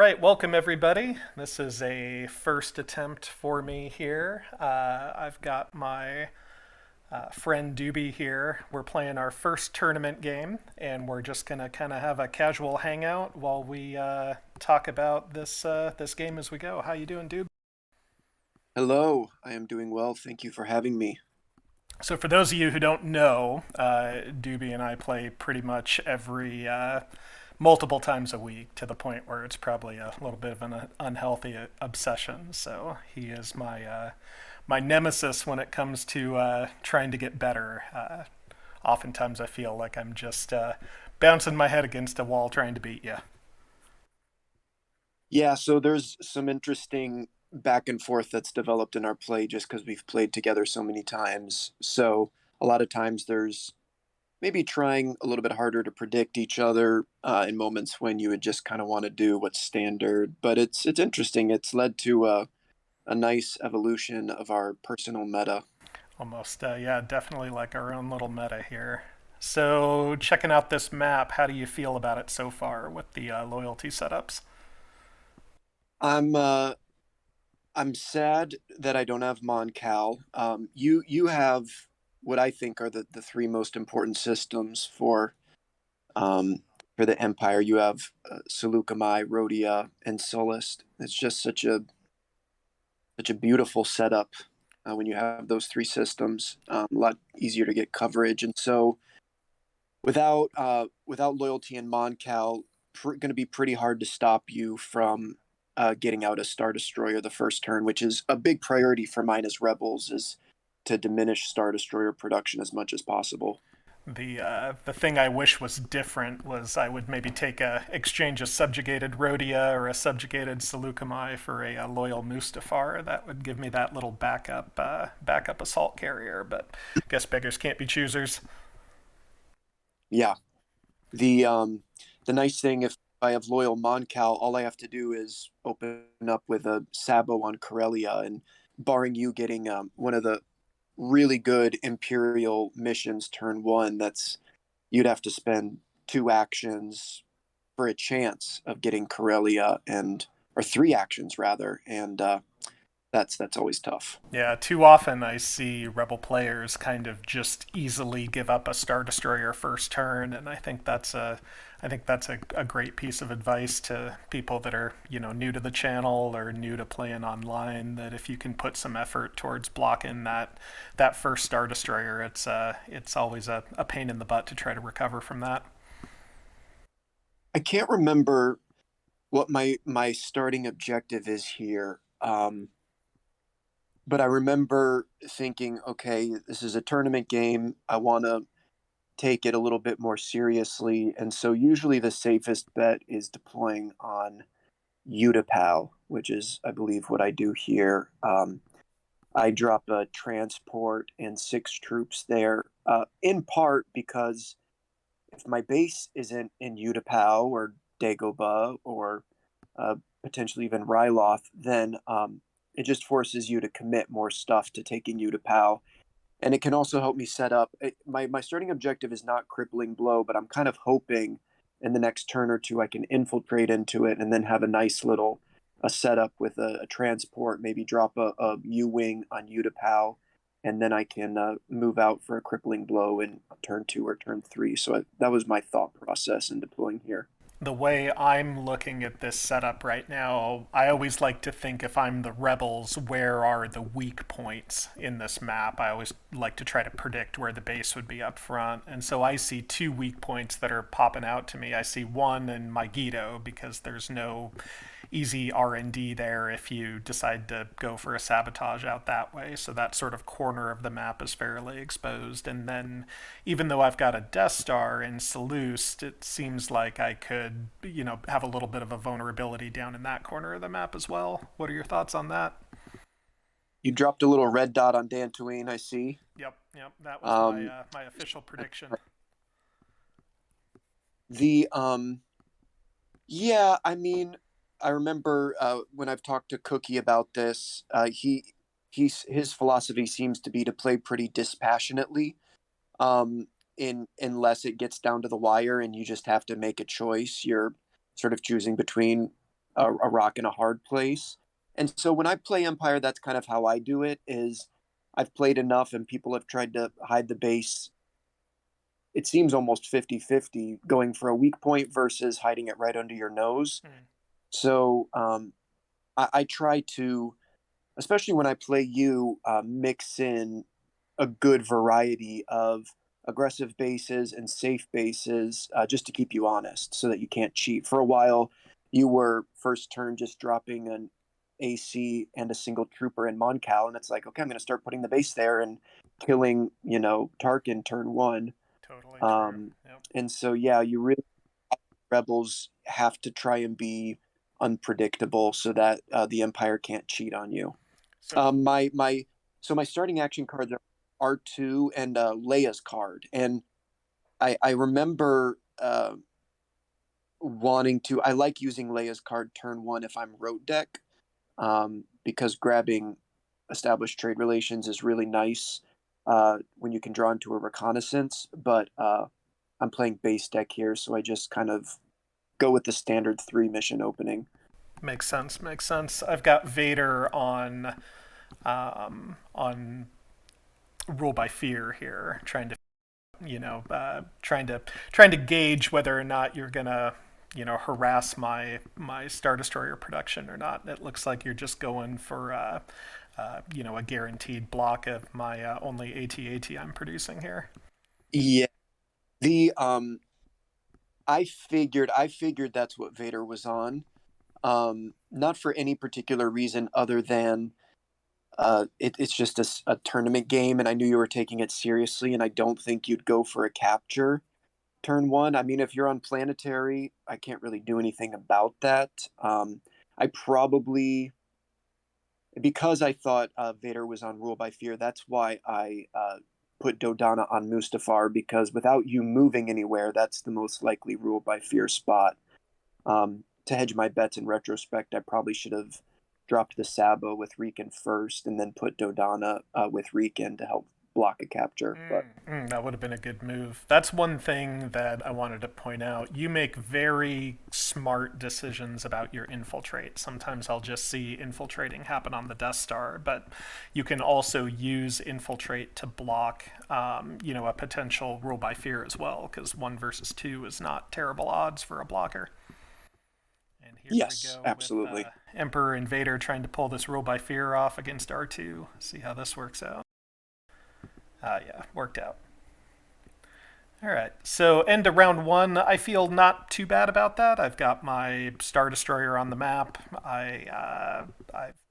right, welcome everybody. This is a first attempt for me here. I've got my friend Doobie here. We're playing our first tournament game, and we're just gonna kind of have a casual hangout while we talk about this game as we go. How you doing, Doob? Hello, I am doing well. Thank you for having me. So, for those of you who don't know, Doobie and I play pretty much every multiple times a week to the point where it's probably a little bit of an unhealthy obsession. So he is my nemesis when it comes to trying to get better. Oftentimes, I feel like I'm just bouncing my head against a wall trying to beat you. Yeah, so there's some interesting back and forth that's developed in our play just because we've played together so many times. So a lot of times there's maybe trying a little bit harder to predict each other in moments when you would just kind of want to do what's standard. But it's interesting. It's led to a nice evolution of our personal meta. Almost, yeah, definitely like our own little meta here. So, checking out this map, how do you feel about it so far with the loyalty setups? I'm uh, I'm sad that I don't have Moncal. You have what I think are the three most important systems um, for the Empire. You have Seleucami, Rhodia, and Sullust. It's just such a beautiful setup when you have those three systems. A lot easier to get coverage, and so without loyalty and Moncal, going to be pretty hard to stop you from getting out a Star Destroyer the first turn, which is a big priority for mine as Rebels, is to diminish Star Destroyer production as much as possible. The thing I wish was different was I would maybe take a exchange a subjugated Rhodia or a subjugated Seleucami for a loyal Mustafar. That would give me that little backup assault carrier. But I guess beggars can't be choosers. Yeah, the nice thing if I have loyal Moncal, all I have to do is open up with a Sabo on Corellia, and barring you getting one of the really good Imperial missions turn one, that's you'd have to spend two actions for a chance of getting Corellia, and or three actions rather, and that's always tough. Yeah, too often I see Rebel players kind of just easily give up a Star Destroyer first turn, and I think that's a great piece of advice to people that are new to the channel or new to playing online. That if you can put some effort towards blocking that first Star Destroyer, it's always a pain in the butt to try to recover from that. I can't remember what my starting objective is here. But I remember thinking, okay, this is a tournament game. I want to take it a little bit more seriously. And so usually the safest bet is deploying on Utapau, which is, I believe, what I do here. I drop a transport and six troops there, in part because if my base isn't in Utapau or Dagobah or potentially even Ryloth, then it just forces you to commit more stuff to taking Utapau. And it can also help me set up. My starting objective is not crippling blow, but I'm kind of hoping in the next turn or two I can infiltrate into it and then have a nice little a setup with a transport, maybe drop a U wing on Utapau, and then I can move out for a crippling blow in turn two or turn three. So that was my thought process in deploying here. The way I'm looking at this setup right now, I always like to think if I'm the rebels, where are the weak points in this map? I always like to try to predict where the base would be up front. And so I see two weak points that are popping out to me. I see one in Megiddo because there's no easy R&D there if you decide to go for a sabotage out that way. So that sort of corner of the map is fairly exposed. And then even though I've got a Death Star in Seleucid, it seems like I could, have a little bit of a vulnerability down in that corner of the map as well. What are your thoughts on that? You dropped a little red dot on Dantooine, I see. Yep. That was my Um, my official prediction. the Yeah, I mean, I remember when I've talked to Cookie about this, his philosophy seems to be to play pretty dispassionately, in unless it gets down to the wire and you just have to make a choice. You're sort of choosing between a rock in a hard place. And so when I play Empire, that's kind of how I do it. Is I've played enough, and people have tried to hide the base. It seems almost 50-50 going for a weak point versus hiding it right under your nose. Mm, So I try to, especially when I play you, mix in a good variety of aggressive bases and safe bases, just to keep you honest so that you can't cheat. For a while, you were first turn just dropping an AC and a single trooper in Moncal, and it's like, okay, I'm going to start putting the base there and killing, Tarkin turn one. totally true. Um, Yep. and so, yeah, you really, rebels have to try and be unpredictable so that the Empire can't cheat on you. So My starting action cards are R2 and Leia's card, and I remember wanting to. I like using Leia's card turn one if I'm road deck, because grabbing established trade relations is really nice when you can draw into a reconnaissance. But I'm playing base deck here, so I just kind of go with the standard 3 mission opening. makes sense. Makes sense. I've got Vader on rule by fear here, trying to trying to gauge whether or not you're gonna harass my Star Destroyer production or not. It looks like you're just going for a guaranteed block of my only AT-AT I'm producing here. Yeah, the I figured that's what Vader was on. Not for any particular reason other than it's just a tournament game, and I knew you were taking it seriously, and I don't think you'd go for a capture turn one. I mean, if you're on planetary, I can't really do anything about that. I probably, because I thought Vader was on Rule by Fear, that's why I put Dodana on Mustafar, because without you moving anywhere, that's the most likely Rule by Fear spot. To hedge my bets in retrospect, I probably should have dropped the Sabo with Riken first and then put Dodana with Riken to help block a capture. But That would have been a good move. That's one thing that I wanted to point out. You make very smart decisions about your infiltrate. Sometimes I'll just see infiltrating happen on the Death Star, but you can also use infiltrate to block, a potential rule by fear as well, because 1 versus 2 is not terrible odds for a blocker. And here we yes, go with absolutely. Emperor Invader trying to pull this rule by fear off against R2. See how this works out. Yeah, worked out. All right. So end of round one. I feel not too bad about that. I've got my Star Destroyer on the map. I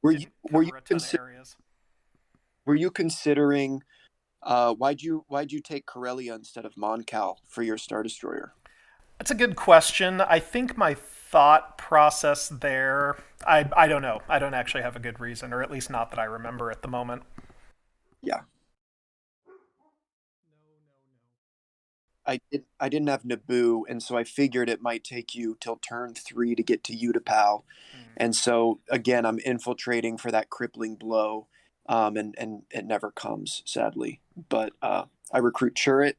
Were you didn't were you cover a ton of consi- areas. were you considering why'd you take Corellia instead of Moncal for your Star Destroyer? That's a good question. I think my thought process there. I don't know. I don't actually have a good reason, or at least not that I remember at the moment. Yeah, I didn't have Naboo, and so I figured it might take you till turn 3 to get to Utapau. Mm. And so again, I'm infiltrating for that crippling blow, and it never comes, sadly. But I recruit Churret,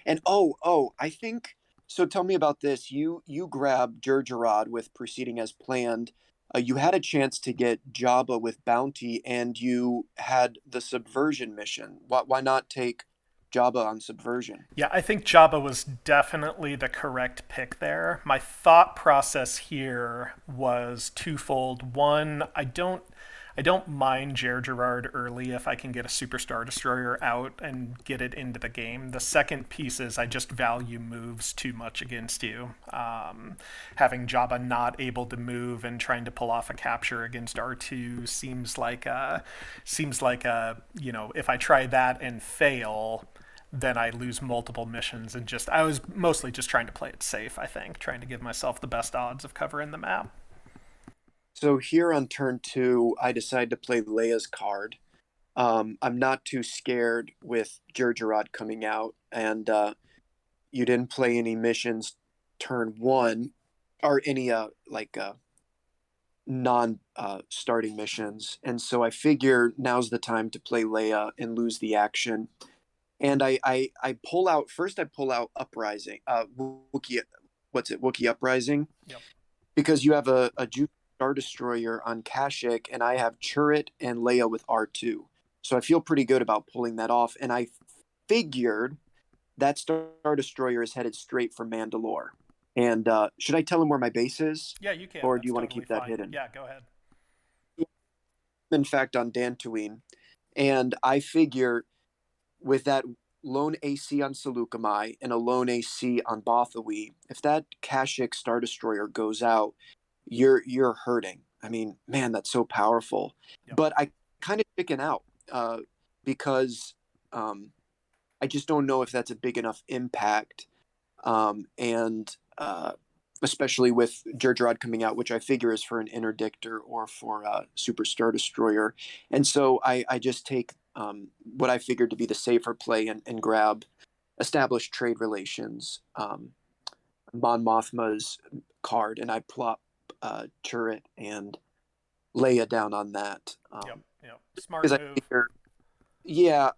and I think so. Tell me about this. You grab Jerjerrod with proceeding as planned. You had a chance to get Jabba with bounty, and you had the subversion mission. Why not take Jabba on subversion? Yeah, I think Jabba was definitely the correct pick there. My thought process here was twofold. One, I don't mind Jer Gerard early if I can get a Superstar Destroyer out and get it into the game. The second piece is I just value moves too much against you. Having Jabba not able to move and trying to pull off a capture against R2 seems like a if I try that and fail, then I lose multiple missions. And just I was mostly just trying to play it safe. I think trying to give myself the best odds of covering the map. So here on turn 2, I decide to play Leia's card. I'm not too scared with Jerjerrod coming out, and you didn't play any missions turn 1, or any non starting missions, and so I figure now's the time to play Leia and lose the action. And I pull out first. I pull out Uprising. Wookiee, what's it? Wookiee Uprising. Yep. because you have a Juice Star Destroyer on Kashyyyk, and I have Churret and Leia with R2. So I feel pretty good about pulling that off. And I figured that Star Destroyer is headed straight for Mandalore. And should I tell him where my base is, Yeah, you can. or do That's you want to totally keep that fine. hidden? Yeah, go ahead. In fact, on Dantooine, and I figure with that lone AC on Seleucami and a lone AC on Bothawi, if that Kashyyyk Star Destroyer goes out, you're hurting. I mean, man, that's so powerful. Yep. But I kind of chicken out because um, I just don't know if that's a big enough impact, and especially with Jerjerrod coming out, which I figure is for an interdictor or for a Super Star Destroyer. And so I just take what I figured to be the safer play and grab established trade relations, Mon Mothma's card, and I plop Churret and Leia down on that. Yep. Yep. Smart Because I move. figure, yeah,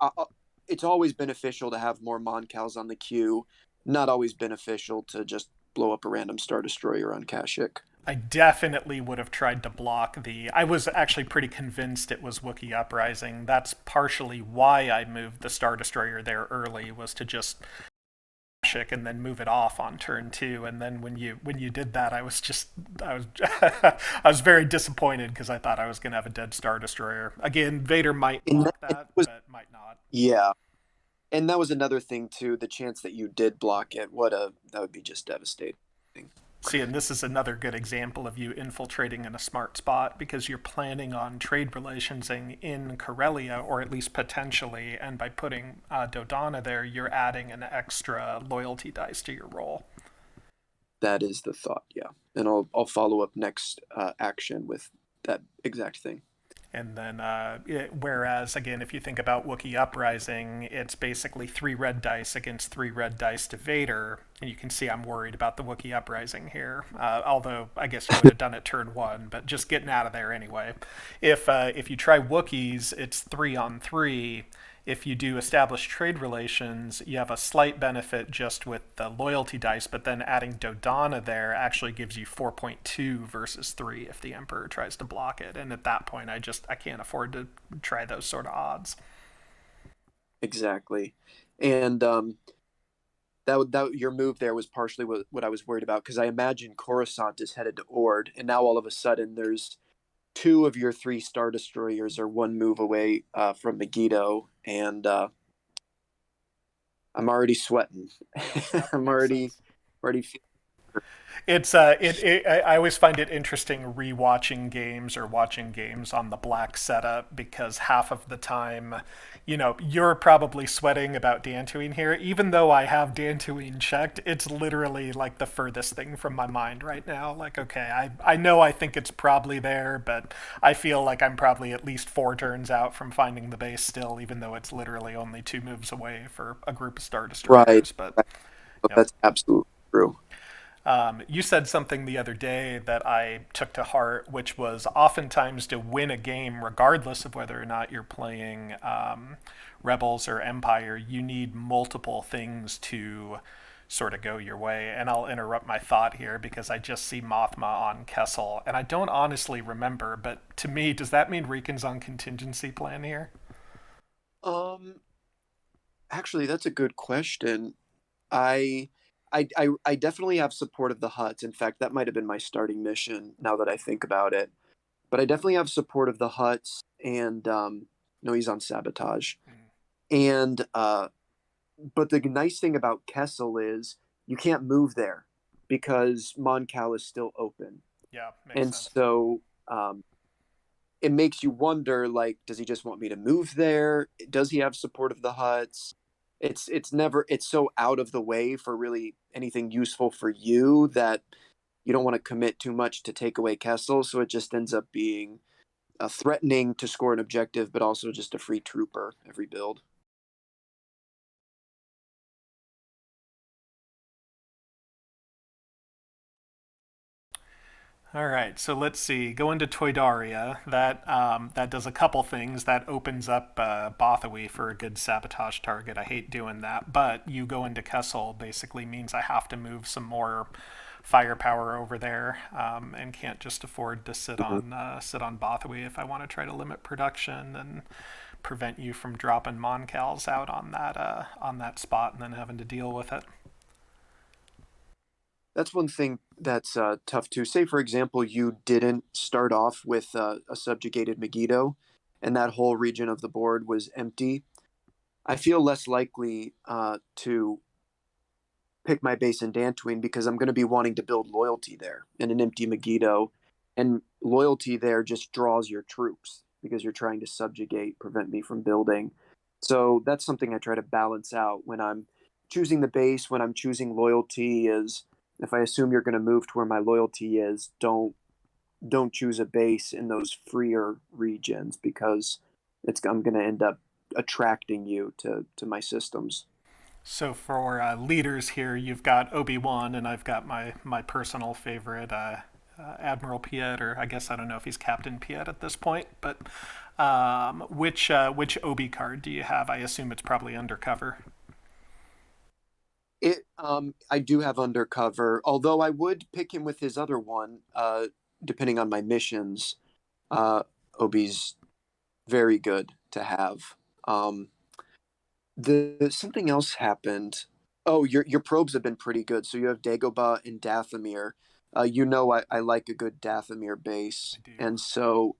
it's always beneficial to have more Mon Cals on the queue. Not always beneficial to just blow up a random Star Destroyer on Kashyyyk. I definitely would have tried to block the. I was actually pretty convinced it was Wookiee Uprising. That's partially why I moved the Star Destroyer there early, was to just and then move it off on turn two. And then when you did that, I was I was very disappointed because I thought I was going to have a dead Star Destroyer. Again, Vader might And block that that, was, but might not. yeah, and that was another thing too. The chance that you did block it, that would be just devastating. See, and this is another good example of you infiltrating in a smart spot because you're planning on trade relations in Corellia, or at least potentially, and by putting Dodonna there, you're adding an extra loyalty dice to your roll. That is the thought, yeah. And I'll follow up next action with that exact thing. And then, whereas, again, if you think about Wookiee Uprising, it's basically 3 red dice against 3 red dice to Vader. And you can see I'm worried about the Wookiee Uprising here. Although, I guess you would have done it turn one, but just getting out of there anyway. If you try Wookiees, it's 3 on 3. If you do establish trade relations, you have a slight benefit just with the loyalty dice, but then adding Dodonna there actually gives you 4.2 versus 3 if the Emperor tries to block it. And at that point, I can't afford to try those sort of odds. Exactly. And that your move there was partially what I was worried about, because I imagine Coruscant is headed to Ord, and now all of a sudden there's two of your three Star Destroyers are one move away from Megiddo, and I'm already sweating. Yep, yep, I'm makes already sense. already I always find it interesting rewatching games or watching games on the black setup because half of the time, you're probably sweating about Dantooine here. Even though I have Dantooine checked, it's literally like the furthest thing from my mind right now. Like, okay, I know I think it's probably there, but I feel like I'm probably at least 4 turns out from finding the base still, even though it's literally only 2 moves away for a group of Star right. Destroyers. But yep. That's absolutely true. You said something the other day that I took to heart, which was oftentimes to win a game, regardless of whether or not you're playing Rebels or Empire, you need multiple things to sort of go your way. And I'll interrupt my thought here because I just see Mothma on Kessel, and I don't honestly remember, but to me, does that mean Riken's on contingency plan here? Um, Actually, that's a good question. I, I definitely have support of the Huts. In fact, that might have been my starting mission. Now that I think about it, but I definitely have support of the Huts, and no, he's on sabotage. And but the nice thing about Kessel is you can't move there because Mon Cal is still open, Yeah, makes and sense. so it makes you wonder, like, does he just want me to move there? Does he have support of the Huts? It's so out of the way for really anything useful for you that you don't want to commit too much to take away Kessel, so it just ends up being threatening to score an objective, but also just a free trooper every build. All right, so let's see. Go into Toydaria. That does a couple things. That opens up Bothawi for a good sabotage target. I hate doing that, but you go into Kessel basically means I have to move some more firepower over there, and can't just afford to Mhm. sit on Bothaway if I want to try to limit production and prevent you from dropping Moncals out on that spot and then having to deal with it. That's one thing that's tough too. Say, for example, you didn't start off with a subjugated Megiddo, and that whole region of the board was empty. I feel less likely to pick my base in Dantooine because I'm going to be wanting to build loyalty there in an empty Megiddo, and loyalty there just draws your troops because you're trying to subjugate, prevent me from building. So that's something I try to balance out when I'm choosing the base. When I'm choosing loyalty, is if I assume you're going to move to where my loyalty is, don't choose a base in those freer regions because I'm going to end up attracting you to my systems. So for leaders here, you've got Obi-Wan, and I've got my personal favorite, Admiral Piet, or I guess I don't know if he's Captain Piet at this point. But which Obi card do you have? I assume it's probably undercover. I do have undercover, although I would pick him with his other one, depending on my missions. Uh, Obi's very good to have. Um, the something else happened. Oh, your probes have been pretty good. So you have Dagobah and Dathomir. I like a good Dathomir I base, do. and so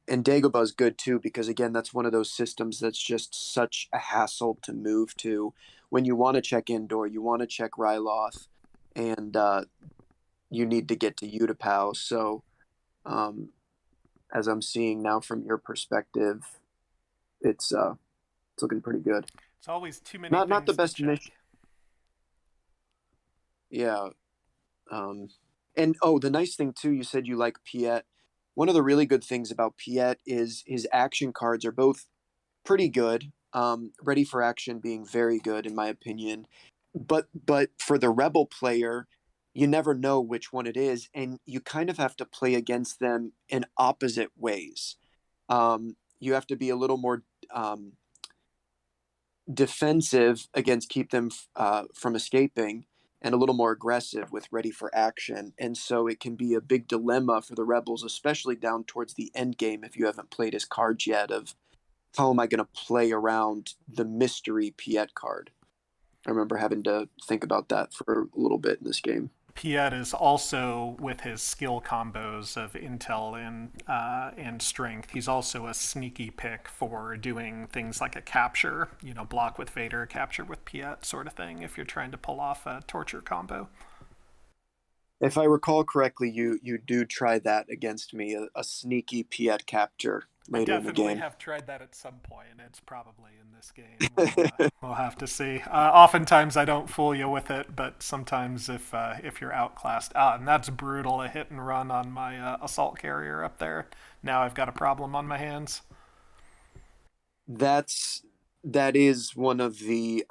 and Dagobah is good too because again, that's one of those systems that's just such a hassle to move to. When you want to check indoor, you want to check Ryloth, and you need to get to Utapau. So, um, as I'm seeing now from your perspective, it's uh, it's looking pretty good. It's always too many Not the things to best mission. check. Yeah. Um, and oh, the nice thing too, you said you like Piet. One of the really good things about Piet is his action cards are both pretty good. Ready for action being very good in my opinion. But for the rebel player, you never know which one it is, and you kind of have to play against them in opposite ways. You have to be a little more um, defensive against keep them from escaping, and a little more aggressive with ready for action. And so it can be a big dilemma for the rebels, especially down towards the end game if you haven't played his cards yet. Of how am I going to play around the mystery Piet card? I remember having to think about that for a little bit in this game. Piet is also, with his skill combos of intel and strength, he's also a sneaky pick for doing things like a capture, block with Vader, capture with Piet sort of thing, if you're trying to pull off a torture combo. If I recall correctly, you do try that against me, a sneaky Piet capture I later in the definitely game. have tried that at some point. It's probably in this game. We'll have to see. Oftentimes I don't fool you with it, but sometimes if you're outclassed, and that's brutal. A hit and run on my assault carrier up there. Now I've got a problem on my hands. That's that is one of the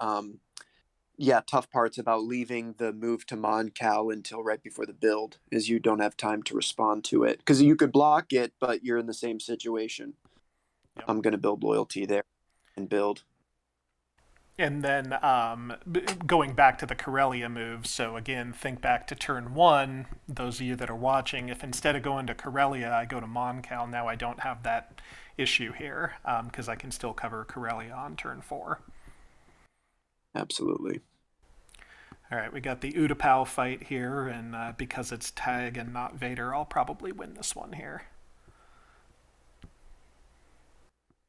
yeah, tough parts about leaving the move to Moncal until right before the build is you don't have time to respond to it because you could block it, but you're in the same situation. Yep. I'm going to build loyalty there and build. And then going back to the Corellia move, so again, think back to turn one. Those of you that are watching, if instead of going to Corellia, I go to Moncal, now I don't have that issue here because I can still cover Corellia on turn four. Absolutely. All right, we got the Utapau fight here, and because it's Tag and not Vader, I'll probably win this one here.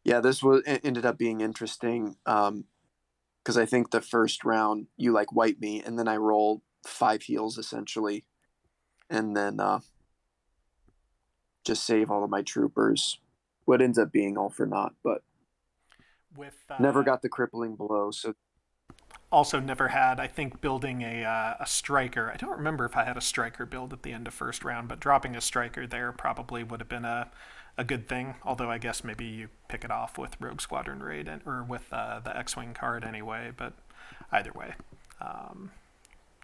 Yeah, this was it ended up being interesting because I think the first round you like wipe me and then I roll 5 heals essentially and then just save all of my troopers. What ends up being all for naught, but With never got the crippling blow. So also never had, I think, building a striker. I don't remember if I had a striker build at the end of first round, but dropping a striker there probably would have been a good thing. Although I guess maybe you pick it off with Rogue Squadron Raid or with the X-wing card anyway. But either way, um,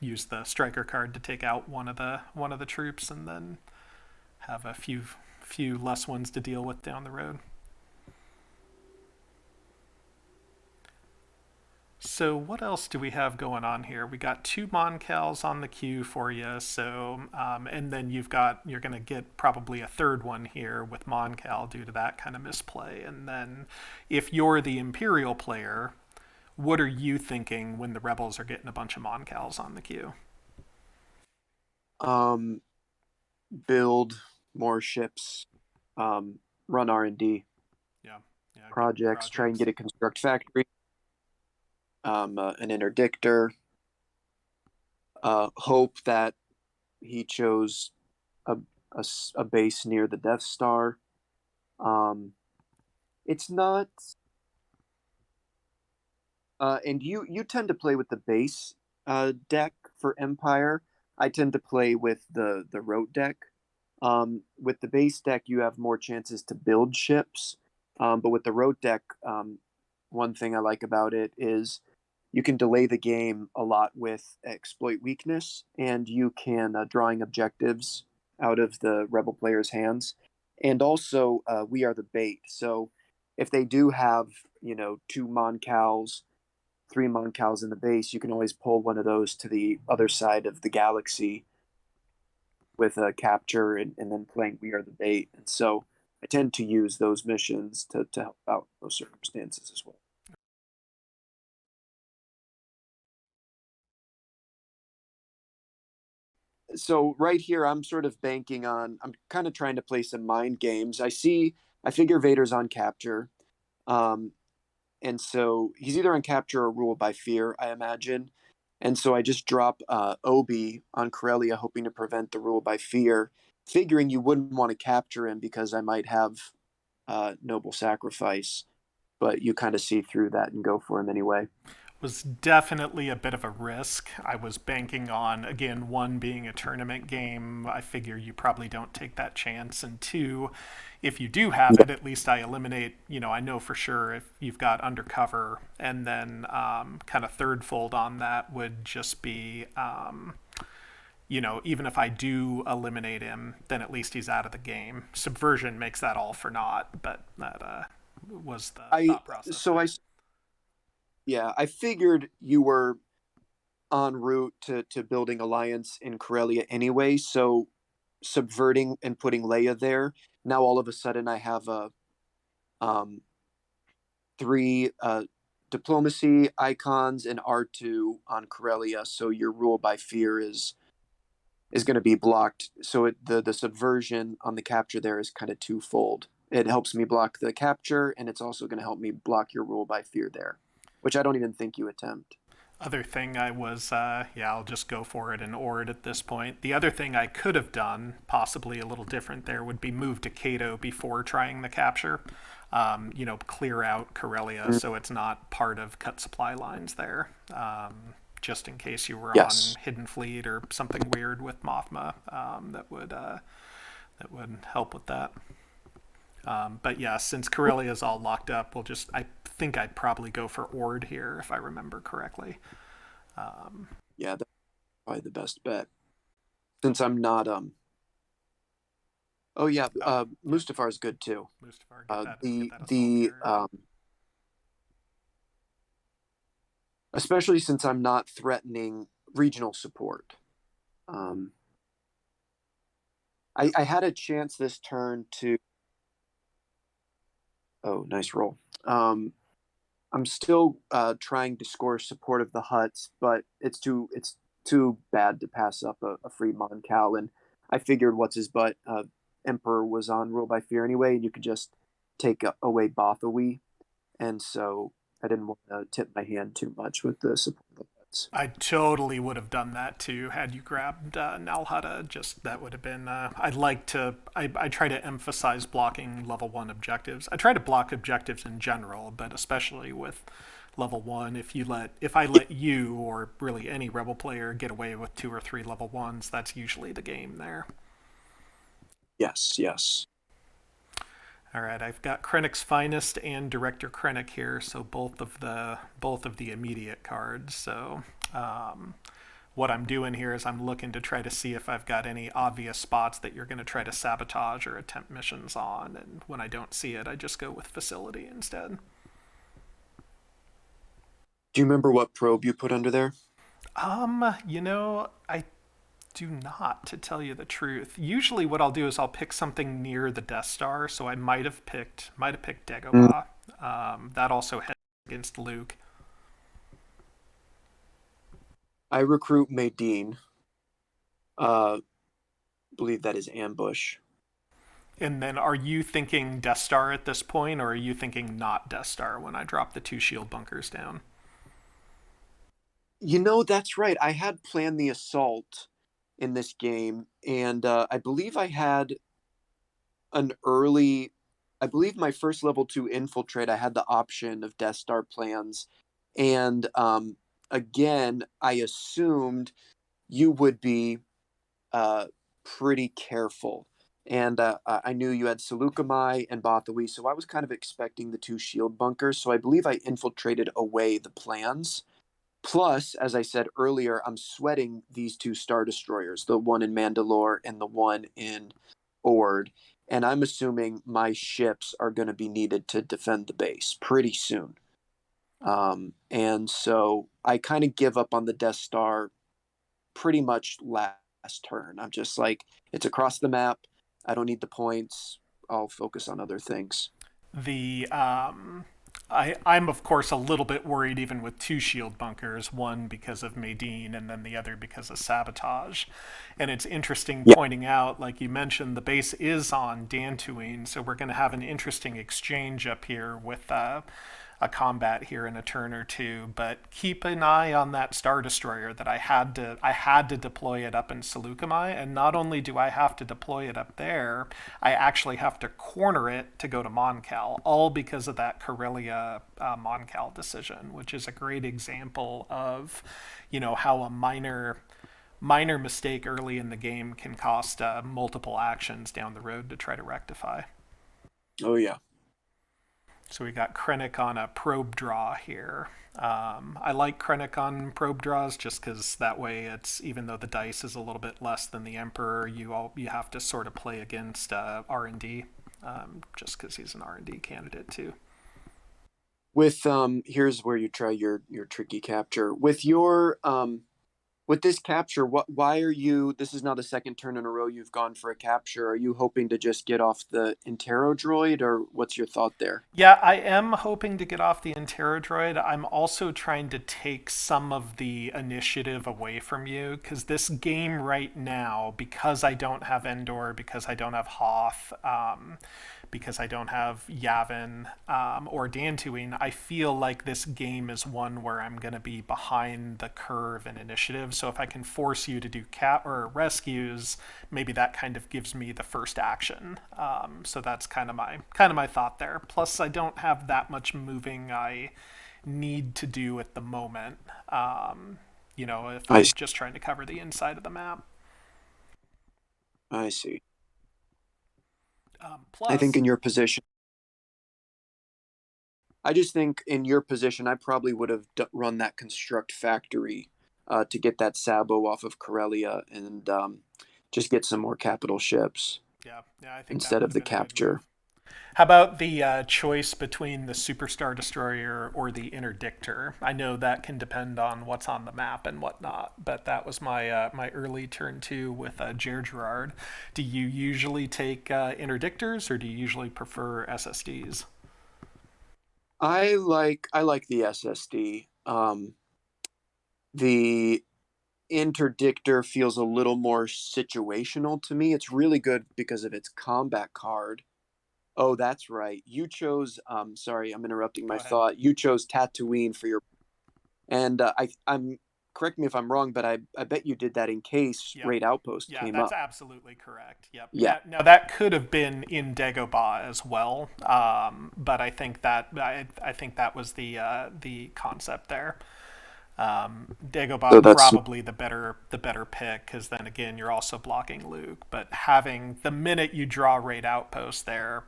use the striker card to take out one of the troops, and then have a few less ones to deal with down the road. So what else do we have going on here? We got two Moncals on the queue for you. So and then you're going to get probably a third one here with Moncal due to that kind of misplay. And then if you're the Imperial player, what are you thinking when the Rebels are getting a bunch of Moncals on the queue? Um, build more ships, run R&D Yeah, yeah, good projects, try and projects. get a construct factory, an interdictor. Hope that he chose a, a base near the Death Star. Um, it's not, and you tend to play with the base deck for Empire. I tend to play with the rote deck. With the base deck, you have more chances to build ships, but with the rote deck, one thing I like about it is you can delay the game a lot with exploit weakness, and you can drawing objectives out of the rebel player's hands, and also we are the bait. So if they do have two Moncals, three Moncals in the base, you can always pull one of those to the other side of the galaxy with a capture and then playing We Are the Bait. And so I tend to use those missions to help out those circumstances as well. So right here, I'm sort of banking on, I'm kind of trying to play some mind games. I figure Vader's on capture. Um, and so he's either on capture or ruled by fear, I imagine. And so I just drop Obi on Corellia, hoping to prevent the rule by fear, figuring you wouldn't want to capture him because I might have noble sacrifice, but you kind of see through that and go for him anyway. Was definitely a bit of a risk. I was banking on, again, one being a tournament game. I figure you probably don't take that chance. And two, if you do have it, at least I eliminate, I know for sure if you've got undercover. And then kind of third fold on that would just be, even if I do eliminate him, then at least he's out of the game. Subversion makes that all for naught, but that was the I thought process so I there. yeah, I figured you were en route to building alliance in Corellia anyway, so subverting and putting Leia there. Now all of a sudden I have a um, three diplomacy icons and R2 on Corellia, so your rule by fear is going to be blocked. So the subversion on the capture there is kind of twofold. It helps me block the capture, and it's also going to help me block your rule by fear there, which I don't even think you attempt. Other thing I was, yeah, I'll just go for it and ord at this point. The other thing I could have done, possibly a little different there, would be move to Cato before trying the capture. Clear out Corellia Mm, so it's not part of cut supply lines there. Just in case you were on yes. Hidden Fleet or something weird with Mothma, that would help with that. But yeah, since Corellia is all locked up, I think I'd probably go for Ord here if I remember correctly. Yeah, that's probably the best bet. Since I'm not oh yeah, Oh, yeah, Mustafar is good too. Mustafar, get The that assault the carrier. especially since I'm not threatening regional support. Um, I had a chance this turn to. Oh, nice roll. I'm still trying to score support of the Huts, but it's too bad to pass up a free Moncal. And I figured what's his butt Emperor was on Rule by Fear anyway, and you could just take away Bothawi, and so I didn't want to tip my hand too much with the support of the Huts. I totally would have done that too had you grabbed Nalhutta. Just that would have been. I'd like to. I try to emphasize blocking level one objectives. I try to block objectives in general, but especially with level one. If I let you or really any rebel player get away with two or three level ones, that's usually the game there. Yes, yes. All right, I've got Krennic's Finest and Director Krennic here, so both of the immediate cards. So what I'm doing here is I'm looking to try to see if I've got any obvious spots that you're going to try to sabotage or attempt missions on, and when I don't see it, I just go with Facility instead. Do you remember what probe you put under there? I do not, to tell you the truth. Usually, what I'll do is I'll pick something near the Death Star. So I might have picked Mm, Dagobah. That also heads against Luke. I recruit Maydeen. Uh, believe that is ambush. And then, are you thinking Death Star at this point, or are you thinking not Death Star when I drop the two shield bunkers down? That's right. I had planned the assault in this game, and I believe I had an early. I believe my first level 2 infiltrate, I had the option of Death Star plans. And again, I assumed you would be uh, pretty careful. And I knew you had Seleucami and Bothawi, so I was kind of expecting the two shield bunkers. So I believe I infiltrated away the plans. Plus, as I said earlier, I'm sweating these two Star Destroyers, the one in Mandalore and the one in Ord. And I'm assuming my ships are going to be needed to defend the base pretty soon. And so I kind of give up on the Death Star pretty much last turn. I'm just like, it's across the map. I don't need the points. I'll focus on other things. The I'm of course a little bit worried even with two shield bunkers, one because of Maydeen and then the other because of sabotage. And it's interesting Yeah. pointing out, like you mentioned, the base is on Dantooine, so we're going to have an interesting exchange up here with a combat here in a turn or two. But keep an eye on that Star Destroyer that I had to deploy it up in Seleucami, and not only do I have to deploy it up there, I actually have to corner it to go to Moncal, all because of that Corellia Moncal decision, which is a great example of, how a minor mistake early in the game can cost multiple actions down the road to try to rectify. Oh, yeah. So we got Krennic on a probe draw here. I like Krennic on probe draws just because that way it's, even though the dice is a little bit less than the Emperor, you have to sort of play against R&D, just because he's an R&D candidate too. With here's where you try your tricky capture. With this capture, why are you this is now the second turn in a row you've gone for a capture. Are you hoping to just get off the Intero droid, or what's your thought there? Yeah, I am hoping to get off the Droid. I'm also trying to take some of the initiative away from you because this game right now, because I don't have Endor, because I don't have Hoth, because I don't have Yavin or Dantooine, I feel like this game is one where I'm going to be behind the curve in initiative. So if I can force you to do cap or rescues, maybe that kind of gives me the first action. So that's kind of my thought there. Plus, I don't have that much moving I need to do at the moment. If I I'm see. just trying to cover the inside of the map. I see. I think Plus, in your position, I just think in your position, I probably would have run that construct factory to get that Sabo off of Corellia and just get some more capital ships yeah, I think that instead would of have the been a good capture. move. How about the choice between the Superstar Destroyer or the Interdictor? I know that can depend on what's on the map and whatnot, but that was my early turn two with Jer Gerard. Do you usually take Interdictors or do you usually prefer SSDs? I like the SSD. The Interdictor feels a little more situational to me. It's really good because of its combat card. Oh, that's right. You chose. Sorry, I'm interrupting Go my ahead. thought. You chose Tatooine for your, and I'm correct me if I'm wrong, but I bet you did that in case Yep. Raid Outpost Yeah, came that's up. absolutely correct. Yep. Yeah, Now that could have been in Dagobah as well, but I think that was the concept there. so Dagobah that's probably the better pick because then again you're also blocking Luke. But having the minute you draw Raid Outpost there,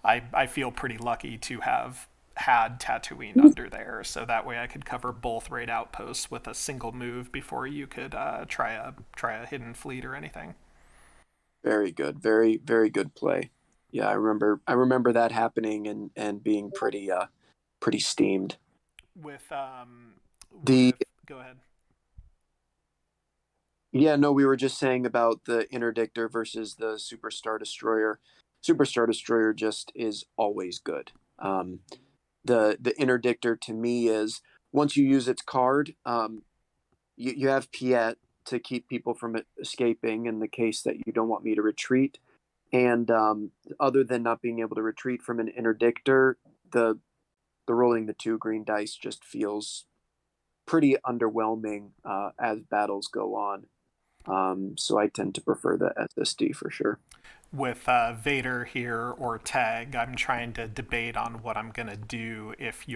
I feel pretty lucky to have had Tatooine under there, so that way I could cover both Raid Outposts with a single move before you could try a hidden fleet or anything. very good. Very very good play. Yeah, I remember that happening and being pretty steamed. With What The if? Go ahead. Yeah, no, we were just saying about the interdictor versus the superstar destroyer. Superstar destroyer just is always good. Um, the interdictor to me is once you use its card, you have Piet to keep people from escaping in the case that you don't want me to retreat. And other than not being able to retreat from an interdictor, the the rolling the two green dice just feels pretty underwhelming as battles go on. So I tend to prefer the SSD for sure. With Vader here or Tag, I'm trying to debate on what I'm gonna do if if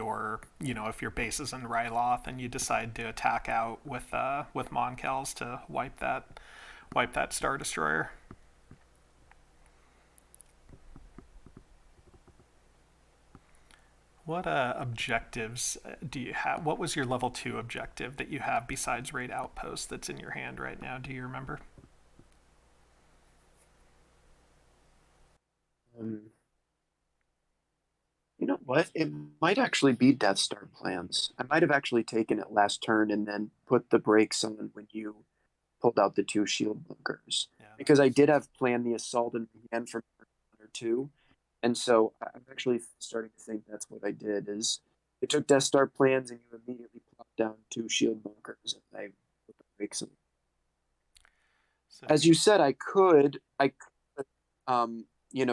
your base is in Ryloth and you decide to attack out with Monkels to wipe that Star Destroyer. What objectives do you have? What was your level 2 objective that you have besides Raid Outpost that's in your hand right now? Do you remember? Um, you know what? It might actually be Death Star plans. I might have actually taken it last turn and then put the brakes on when you pulled out the two shield bunkers. Yeah, that Because I makes did sense. have planned the assault in my hand for turn 1 or 2. And so I'm actually starting to think that's what I did is I took Death Star plans and you immediately plopped down two shield bunkers and I put the brakes on. So As you you said, I could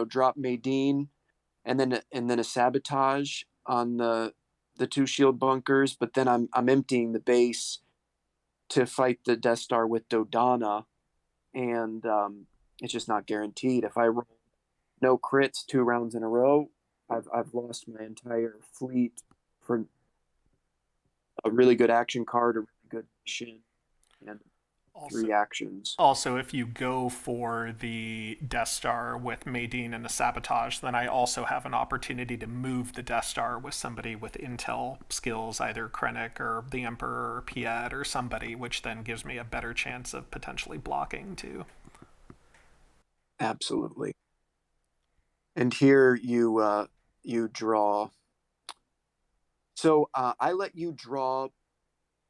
drop Maydeen and then a sabotage on the two shield bunkers, but then I'm emptying the base to fight the Death Star with Dodana, and it's just not guaranteed. If I roll no crits 2 rounds in a row, I've lost my entire fleet for a really good action card, a really good mission, and also 3 actions. Also, if you go for the Death Star with Maydeen and a sabotage, then I also have an opportunity to move the Death Star with somebody with intel skills, either Krennic or the Emperor or Piet or somebody, which then gives me a better chance of potentially blocking too. Absolutely. And here you draw. So I let you draw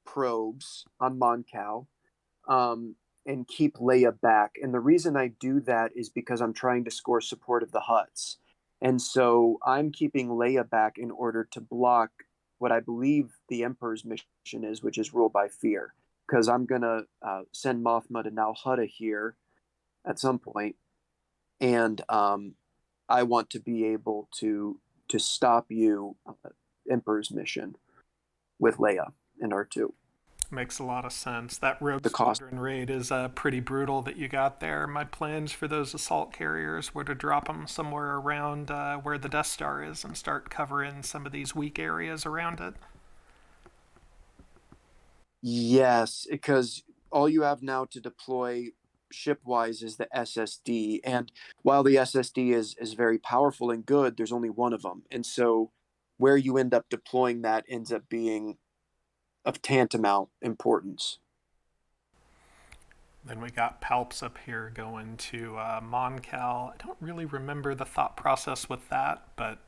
probes on Moncal, and keep Leia back. And the reason I do that is because I'm trying to score support of the Hutts. And so I'm keeping Leia back in order to block what I believe the Emperor's mission is, which is rule by fear. Because I'm going to send Mothma to Nal Hutta here at some point, and I want to be able to stop you, Emperor's mission with Leia and R2. Makes a lot of sense. That Rogue The cost. Squadron raid is pretty brutal that you got there. My plans for those assault carriers were to drop them somewhere around where the Death Star is and start covering some of these weak areas around it. Yes, because all you have now to deploy shipwise is the SSD. And while the SSD is very powerful and good, there's only one of them. And so where you end up deploying that ends up being of tantamount importance. Then we got Palps up here going to Moncal. I don't really remember the thought process with that, but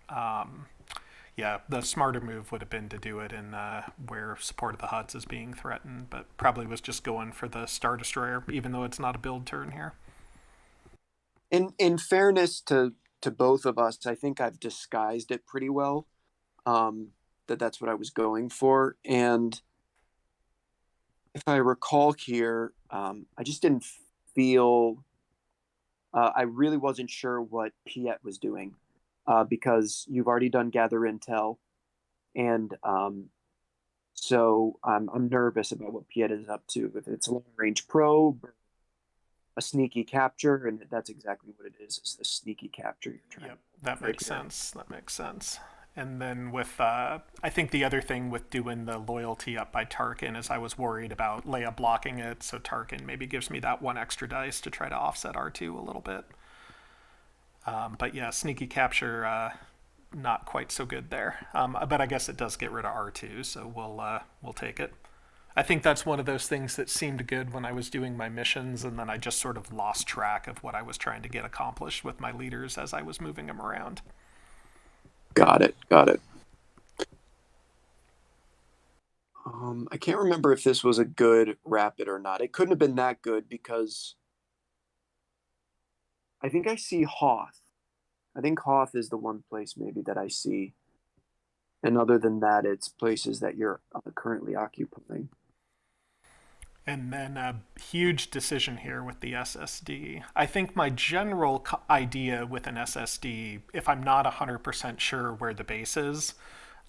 yeah, the smarter move would have been to do it in where support of the Huts is being threatened, but probably was just going for the Star Destroyer, even though it's not a build turn here. In fairness to both of us, I think I've disguised it pretty well. That's what I was going for. And if I recall here, I just didn't feel I really wasn't sure what Piet was doing because you've already done gather intel, and so I'm nervous about what Piet is up to. If it's a long range probe, a sneaky capture, and that's exactly what it is. It's the sneaky capture you're trying Yep, to that figure makes out. sense. That makes sense. And then with, I think the other thing with doing the loyalty up by Tarkin is I was worried about Leia blocking it, so Tarkin maybe gives me that one extra dice to try to offset R2 a little bit. But yeah, sneaky capture, not quite so good there. But I guess it does get rid of R2, so we'll take it. I think that's one of those things that seemed good when I was doing my missions, and then I just sort of lost track of what I was trying to get accomplished with my leaders as I was moving them around. Got it. Got it. I can't remember if this was a good rapid or not. It couldn't have been that good because I think I see Hoth. I think Hoth is the one place maybe that I see. And other than that, it's places that you're currently occupying. And then a huge decision here with the SSD. I think my general idea with an SSD, if I'm not 100% sure where the base is,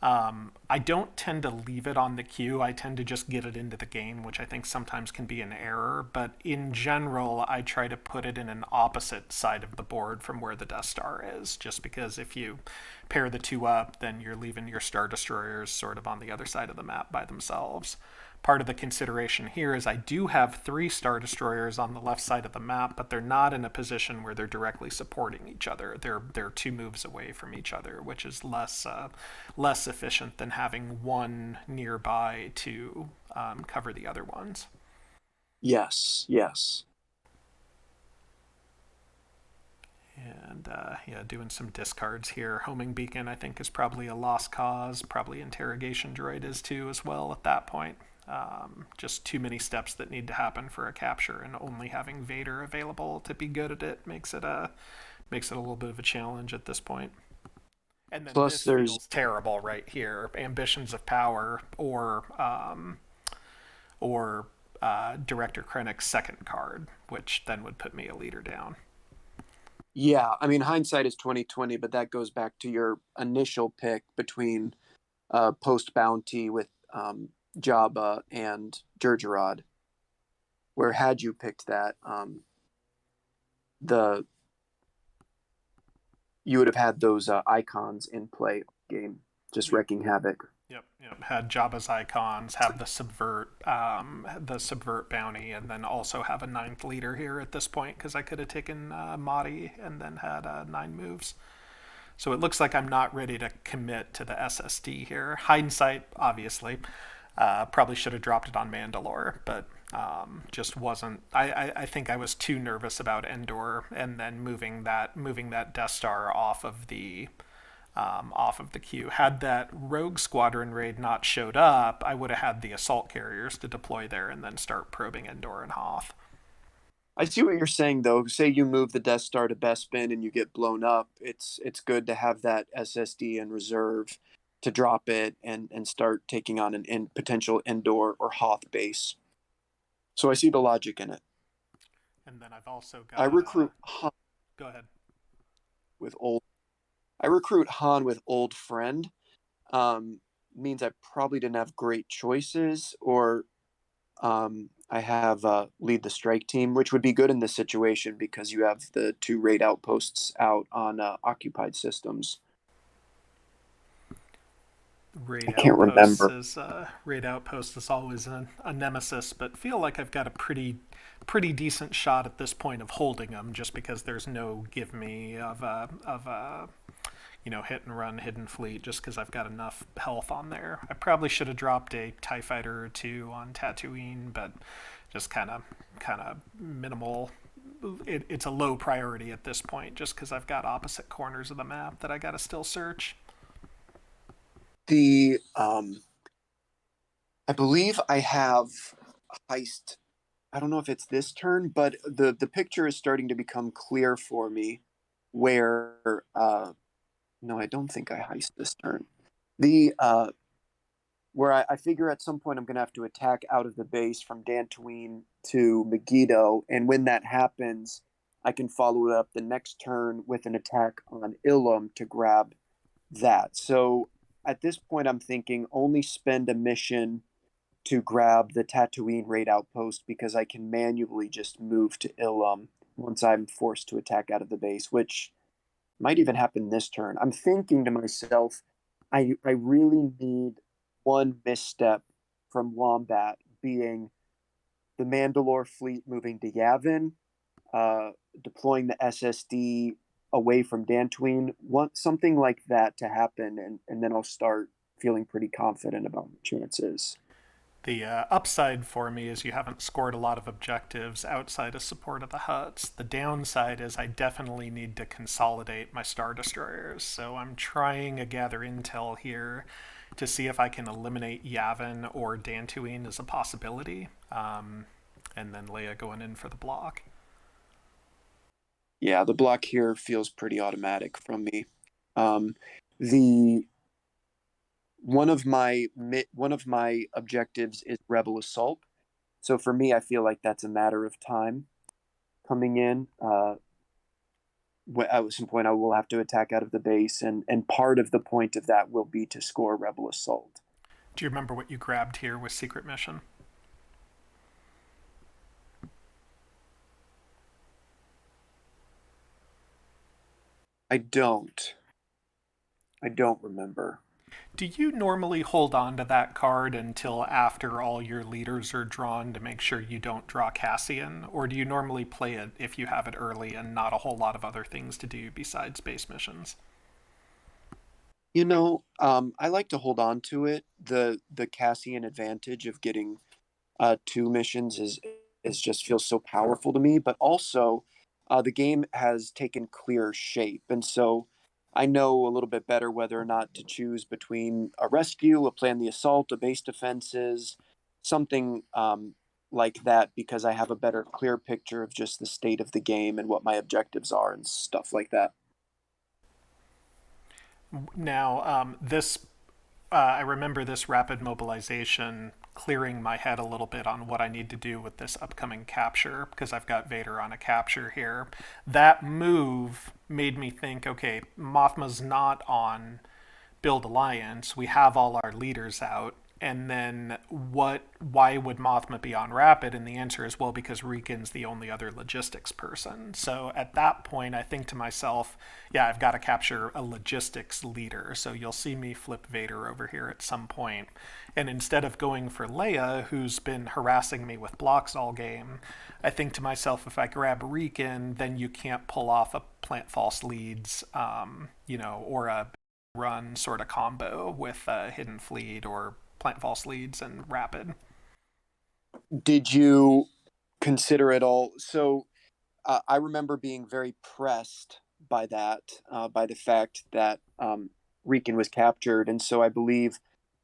I don't tend to leave it on the queue. I tend to just get it into the game, which I think sometimes can be an error. But in general, I try to put it in an opposite side of the board from where the Death Star is, just because if you pair the two up, then you're leaving your Star Destroyers sort of on the other side of the map by themselves. Part of the consideration here is I do have three Star Destroyers on the left side of the map, but they're not in a position where they're directly supporting each other. They're two moves away from each other, which is less efficient than having one nearby to cover the other ones. Yes, yes. And yeah, doing some discards here. Homing Beacon, I think, is probably a lost cause. Probably Interrogation Droid is too, as well, at that point. Just too many steps that need to happen for a capture, and only having Vader available to be good at it makes it a little bit of a challenge at this point. And then Plus, this there's feels terrible right here. Ambitions of Power or Director Krennic's second card, which then would put me a leader down. yeah. I mean, hindsight is 2020, but that goes back to your initial pick between post bounty with Jabba and Jerjerrod. Where had you picked that, the you would have had those icons in play game, just Yep. wreaking havoc. Yep. Had Jabba's icons, have the subvert bounty, and then also have a ninth leader here at this point because I could have taken Mahdi and then had 9 moves. So it looks like I'm not ready to commit to the SSD here. Hindsight, obviously, probably should have dropped it on Mandalore, but just wasn't. I think I was too nervous about Endor, and then moving that Death Star off of the queue. Had that Rogue Squadron raid not showed up, I would have had the assault carriers to deploy there and then start probing Endor and Hoth. I see what you're saying, though. Say you move the Death Star to Bespin and you get blown up. It's good to have that SSD in reserve to drop it and start taking on an potential Endor or Hoth base. So I see the logic in it. And then I've also I got. recruit Han Go ahead. with old. I recruit Han with old friend. Means I probably didn't have great choices, or I have lead the strike team, which would be good in this situation because you have the two raid outposts out on occupied systems. I can't remember. Raid outposts is always a nemesis, but feel like I've got a pretty decent shot at this point of holding them, just because there's no give me of a hit and run hidden fleet, just because I've got enough health on there. I probably should have dropped a TIE fighter or two on Tatooine, but just kind of minimal. It's a low priority at this point, just because I've got opposite corners of the map that I got to still search. The I believe I have heist. I don't know if it's this turn, but the picture is starting to become clear for me. Where no, I don't think I heist this turn. The where I figure at some point I'm going to have to attack out of the base from Dantooine to Megiddo, and when that happens, I can follow it up the next turn with an attack on Ilum to grab that. So at this point, I'm thinking only spend a mission to grab the Tatooine raid outpost because I can manually just move to Ilum once I'm forced to attack out of the base, which might even happen this turn. I'm thinking to myself, I really need one misstep from Wombat being the Mandalore fleet moving to Yavin, uh, deploying the SSD away from Dantooine. Want something like that to happen, and then I'll start feeling pretty confident about my chances. The upside for me is you haven't scored a lot of objectives outside of support of the huts. The downside is I definitely need to consolidate my Star Destroyers, so I'm trying to gather intel here to see if I can eliminate Yavin or Dantooine as a possibility. And then Leia going in for the block. Yeah, the block here feels pretty automatic from me. Um, the one of my objectives is Rebel Assault. So for me, I feel like that's a matter of time coming in. At some point, I will have to attack out of the base, and part of the point of that will be to score Rebel Assault. Do you remember what you grabbed here with Secret Mission? I don't. I don't remember. Do you normally hold on to that card until after all your leaders are drawn to make sure you don't draw Cassian? Or do you normally play it if you have it early and not a whole lot of other things to do besides base missions? I like to hold on to it. The Cassian advantage of getting two missions is just feels so powerful to me. But also, the game has taken clear shape, and so I know a little bit better whether or not to choose between a rescue, a plan the assault, a base defenses, something like that, because I have a better, clear picture of just the state of the game and what my objectives are and stuff like that. Now, I remember this rapid mobilization clearing my head a little bit on what I need to do with this upcoming capture because I've got Vader on a capture here. That move made me think, okay, Mothma's not on Build Alliance. We have all our leaders out. And then why would Mothma be on Rapid? And the answer is, well, because Riken's the only other logistics person. So at that point, I think to myself, yeah, I've got to capture a logistics leader. So you'll see me flip Vader over here at some point. And instead of going for Leia, who's been harassing me with blocks all game, I think to myself, if I grab Riken, then you can't pull off a plant false leads, or a run sort of combo with Hidden Fleet or plant false leads and rapid. Did you consider it all? So I remember being very pressed by that, by the fact that Riken was captured, and so I believe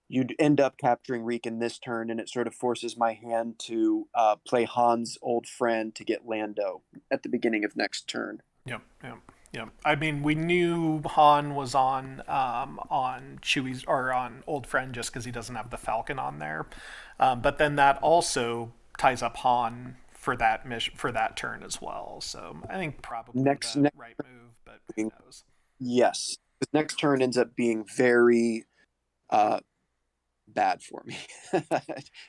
you'd end up capturing Riken this turn, and it sort of forces my hand to play Han's old friend to get Lando at the beginning of next turn. Yep, yep, yep. I mean, we knew Han was on Chewie's or on Old Friend just because he doesn't have the Falcon on there, but then that also ties up Han for that mission for that turn as well. So I think probably Next, the next, right move, but who turn, knows? yes, this next turn ends up being very uh, bad for me.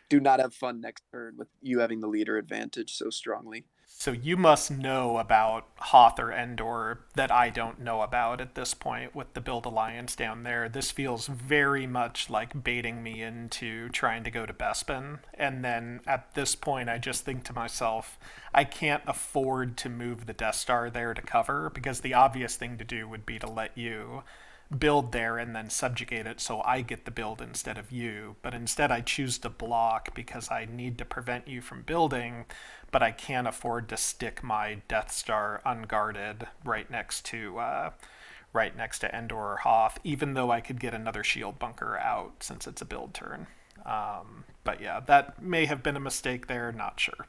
Do not have fun next turn with you having the leader advantage so strongly. So you must know about Hoth or Endor that I don't know about at this point with the Build Alliance down there. This feels very much like baiting me into trying to go to Bespin. And then at this point, I just think to myself, I can't afford to move the Death Star there to cover because the obvious thing to do would be to let you build there and then subjugate it so I get the build instead of you. But instead, I choose to block because I need to prevent you from building, but I can't afford to stick my Death Star unguarded right next to Endor or Hoth, even though I could get another shield bunker out since it's a build turn. But yeah, that may have been a mistake there. Not sure.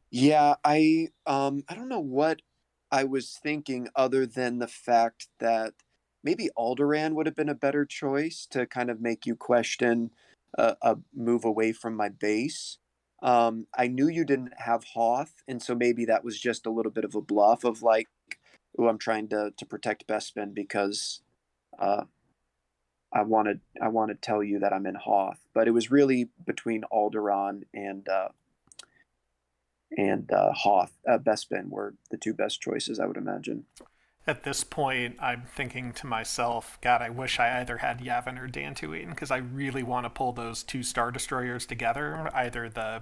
Yeah, I don't know what I was thinking other than the fact that maybe Alderaan would have been a better choice to kind of make you question a move away from my base. I knew you didn't have Hoth, and so maybe that was just a little bit of a bluff of like, oh, I'm trying to protect Bespin because uh, I want to tell you that I'm in Hoth. But it was really between Alderaan and Hoth. Bespin were the two best choices, I would imagine. At this point, I'm thinking to myself, God, I wish I either had Yavin or Dantooine because I really want to pull those two Star Destroyers together, either the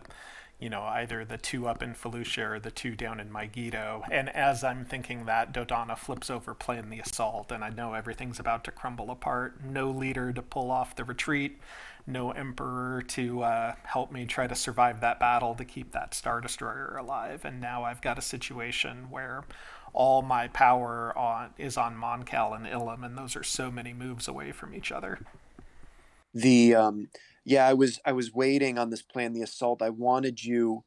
two up in Felucia or the two down in Megiddo. And as I'm thinking that, Dodonna flips over playing the assault, and I know everything's about to crumble apart. No leader to pull off the retreat, no Emperor to help me try to survive that battle to keep that Star Destroyer alive. And now I've got a situation where all my power on is on Moncal and Ilum, and those are so many moves away from each other. The Yeah, I was waiting on this plan, the assault. I wanted you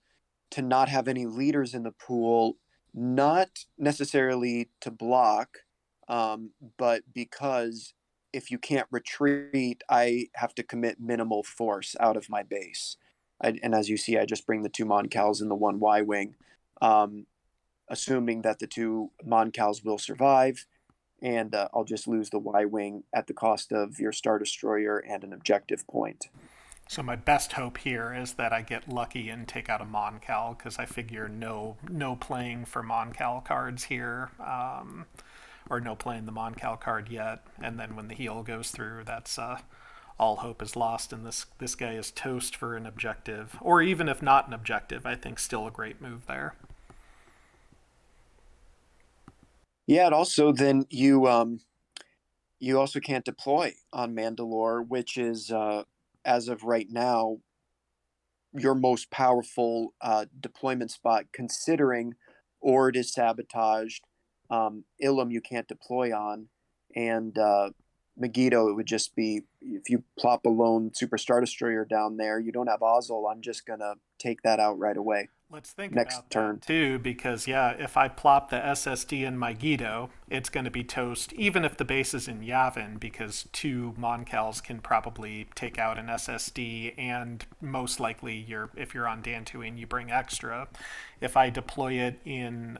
to not have any leaders in the pool, not necessarily to block, but because if you can't retreat, I have to commit minimal force out of my base. And as you see, I just bring the two Moncals and the one Y wing, um, assuming that the two Moncals will survive, and I'll just lose the Y wing at the cost of your Star Destroyer and an objective point. So my best hope here is that I get lucky and take out a Moncal because I figure no playing for Moncal cards here, or no playing the Moncal card yet. And then when the heal goes through, that's all hope is lost, and this guy is toast for an objective, or even if not an objective, I think still a great move there. Yeah, and also then you also can't deploy on Mandalore, which is as of right now your most powerful deployment spot, considering Ord is sabotaged, Ilum you can't deploy on, and Megiddo, it would just be if you plop a lone Super Star Destroyer down there, you don't have Ozzel. I'm just gonna take that out right away. Let's think Next about that turn. too, because yeah, if I plop the SSD in my Guido, it's going to be toast, even if the base is in Yavin, because two Moncals can probably take out an SSD, and most likely if you're on Dantooine, you bring extra. If I deploy it in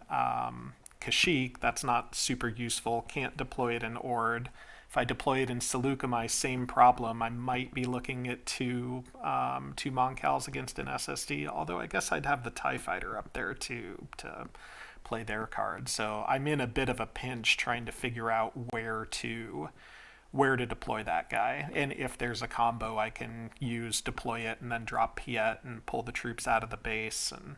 Kashyyyk, that's not super useful. Can't deploy it in Ord. If I deploy it in Seleucami, same problem. I might be looking at two Moncals against an SSD. Although I guess I'd have the Tie Fighter up there too to play their card. So I'm in a bit of a pinch trying to figure out where to deploy that guy, and if there's a combo I can use, deploy it and then drop Piet and pull the troops out of the base and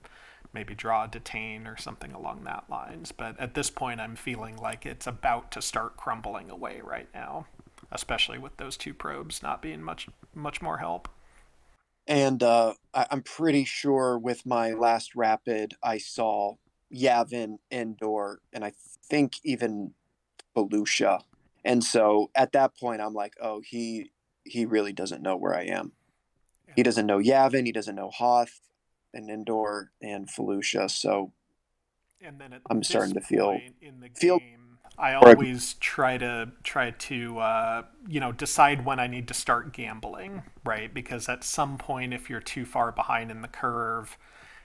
maybe draw a detain or something along that lines. But at this point, I'm feeling like it's about to start crumbling away right now, especially with those two probes not being much more help. And I'm pretty sure with my last rapid, I saw Yavin, Endor, and I think even Volusia. And so at that point, I'm like, oh, he really doesn't know where I am. He And doesn't know Yavin. He doesn't know Hoth and Endor and Felucia. So and then at I'm this starting to point in the feel. game, I always try to decide when I need to start gambling, right? Because at some point, if you're too far behind in the curve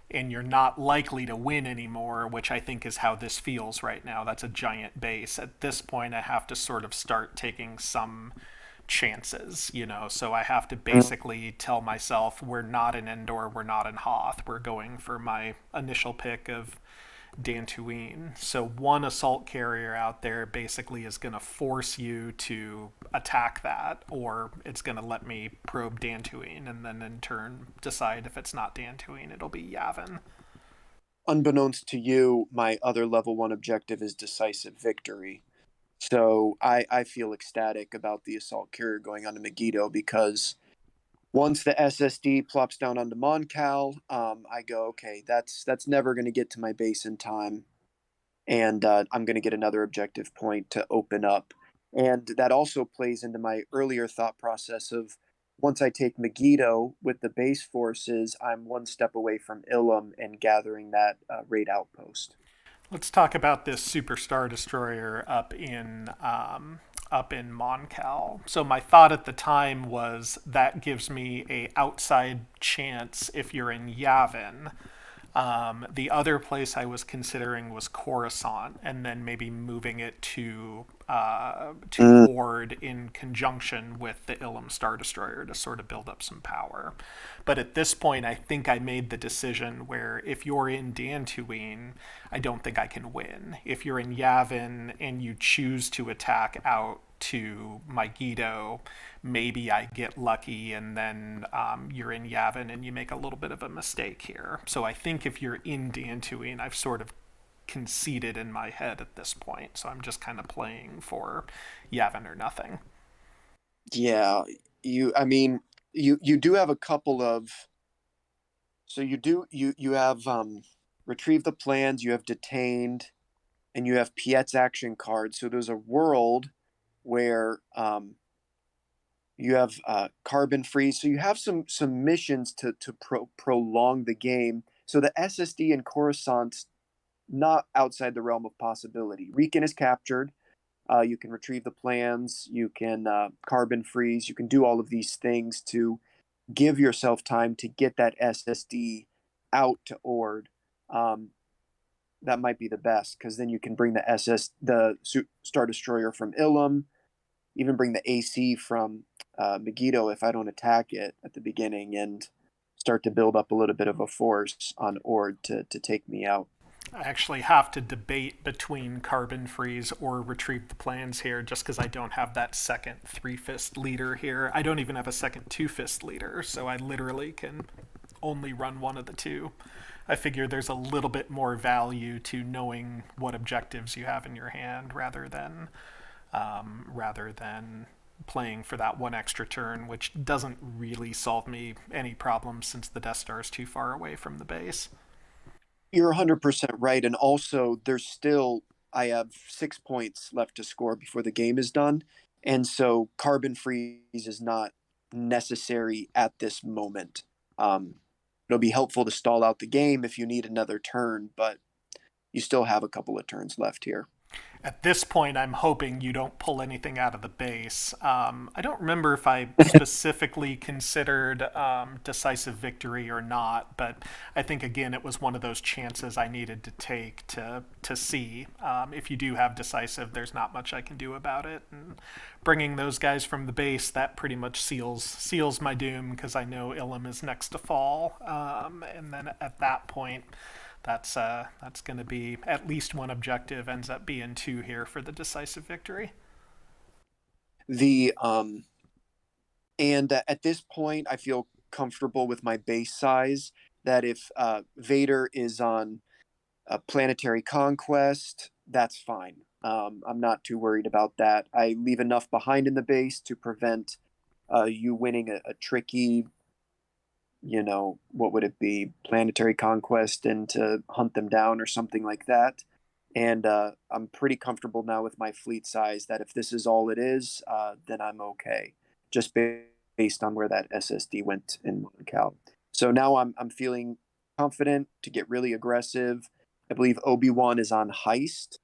and you're not likely to win anymore, which I think is how this feels right now, that's a giant base. At this point, I have to sort of start taking some chances. So I have to basically tell myself we're not in Endor, we're not in Hoth, we're going for my initial pick of Dantooine. So one assault carrier out there basically is going to force you to attack that, or it's going to let me probe Dantooine, and then in turn decide if it's not Dantooine, it'll be Yavin. Unbeknownst to you, my other level one objective is decisive victory. So I feel ecstatic about the assault carrier going onto Megiddo because once the SSD plops down onto Moncal, I go, okay, that's never going to get to my base in time, and I'm going to get another objective point to open up. And that also plays into my earlier thought process of once I take Megiddo with the base forces, I'm one step away from Ilum and gathering that raid outpost. Let's talk about this Super Star Destroyer up in Moncal. So my thought at the time was that gives me a outside chance if you're in Yavin. The other place I was considering was Coruscant, and then maybe moving it to Mm. Ord in conjunction with the Ilum Star Destroyer to sort of build up some power. But at this point, I think I made the decision where if you're in Dantooine, I don't think I can win. If you're in Yavin and you choose to attack out to Megiddo, maybe I get lucky, and then you're in Yavin and you make a little bit of a mistake here. So I think if you're in Dantooine, I've sort of conceded in my head at this point. So I'm just kind of playing for Yavin or nothing. Yeah, I mean, you do have a couple of. So you have retrieved the plans. You have detained, and you have Piet's action cards. So there's a world where you have carbon freeze. So you have some missions to prolong the game. So the SSD and Coruscant's not outside the realm of possibility. Riken is captured. You can retrieve the plans. You can carbon freeze. You can do all of these things to give yourself time to get that SSD out to Ord. Um, that might be the best because then you can bring the Star Destroyer from Ilum, even bring the AC from Megiddo if I don't attack it at the beginning, and start to build up a little bit of a force on Ord to take me out. I actually have to debate between carbon freeze or retrieve the plans here just because I don't have that second three fist leader here. I don't even have a second two fist leader, so I literally can only run one of the two. I figure there's a little bit more value to knowing what objectives you have in your hand rather than playing for that one extra turn, which doesn't really solve me any problems since the Death Star is too far away from the base. You're 100% right. And also, I have 6 points left to score before the game is done. And so, carbon freeze is not necessary at this moment. Um, it'll be helpful to stall out the game if you need another turn, but you still have a couple of turns left here. At this point, I'm hoping you don't pull anything out of the base. I don't remember if I specifically considered decisive victory or not, but I think again it was one of those chances I needed to take to see. If you do have decisive, there's not much I can do about it. And bringing those guys from the base, that pretty much seals my doom because I know Ilum is next to fall, and then at that point that's going to be at least one objective. Ends up being two here for the decisive victory. The and At this point, I feel comfortable with my base size. That if Vader is on a planetary conquest, that's fine. I'm not too worried about that. I leave enough behind in the base to prevent you winning a tricky, what would it be, planetary conquest and to hunt them down or something like that. And I'm pretty comfortable now with my fleet size that if this is all it is, then I'm okay, just based on where that SSD went in Moncal. So now I'm feeling confident to get really aggressive. I believe Obi-Wan is on heist.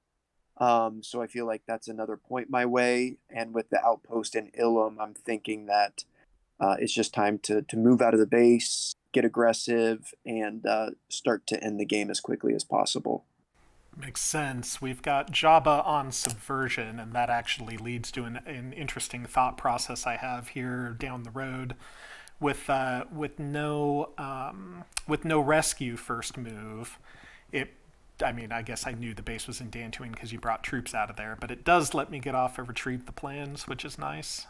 So I feel like that's another point my way. And with the outpost in Ilum, I'm thinking that it's just time to move out of the base, get aggressive, and start to end the game as quickly as possible. Makes sense. We've got Jabba on subversion, and that actually leads to an interesting thought process I have here down the road. With no rescue first move, it. I mean, I guess I knew the base was in Dantooine because you brought troops out of there, but it does let me get off and retrieve the plans, which is nice.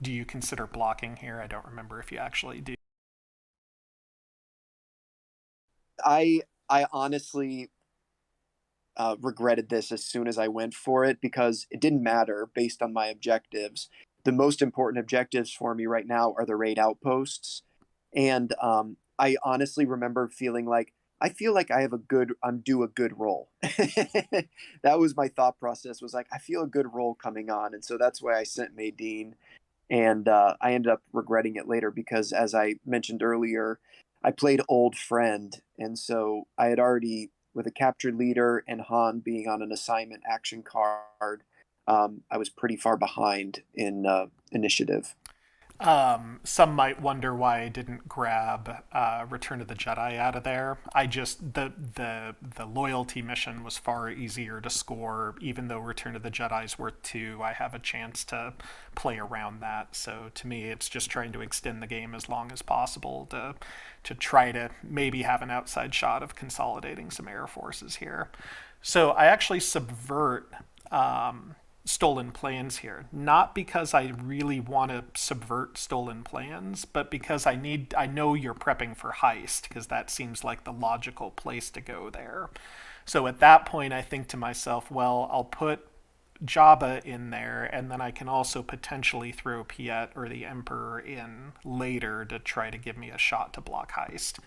Do you consider blocking here? I don't remember if you actually do. I honestly regretted this as soon as I went for it because it didn't matter based on my objectives. The most important objectives for me right now are the raid outposts, and I honestly remember feeling like I feel like I'm due a good roll. That was my thought process. Was like I feel a good roll coming on, and so that's why I sent Maydeen, and I ended up regretting it later because, as I mentioned earlier, I played Old Friend, and so I had already, with a captured leader and Han being on an assignment action card, I was pretty far behind in initiative. Some might wonder why I didn't grab Return of the Jedi out of there. I just the loyalty mission was far easier to score. Even though Return of the Jedi is worth two, I have a chance to play around that. So to me, it's just trying to extend the game as long as possible to try to maybe have an outside shot of consolidating some air forces here. So I actually subvert stolen plans here, not because I really want to subvert stolen plans, but because I know you're prepping for heist because that seems like the logical place to go there. So at that point I think to myself, well, I'll put Jabba in there and then I can also potentially throw Piet or the Emperor in later to try to give me a shot to block heist.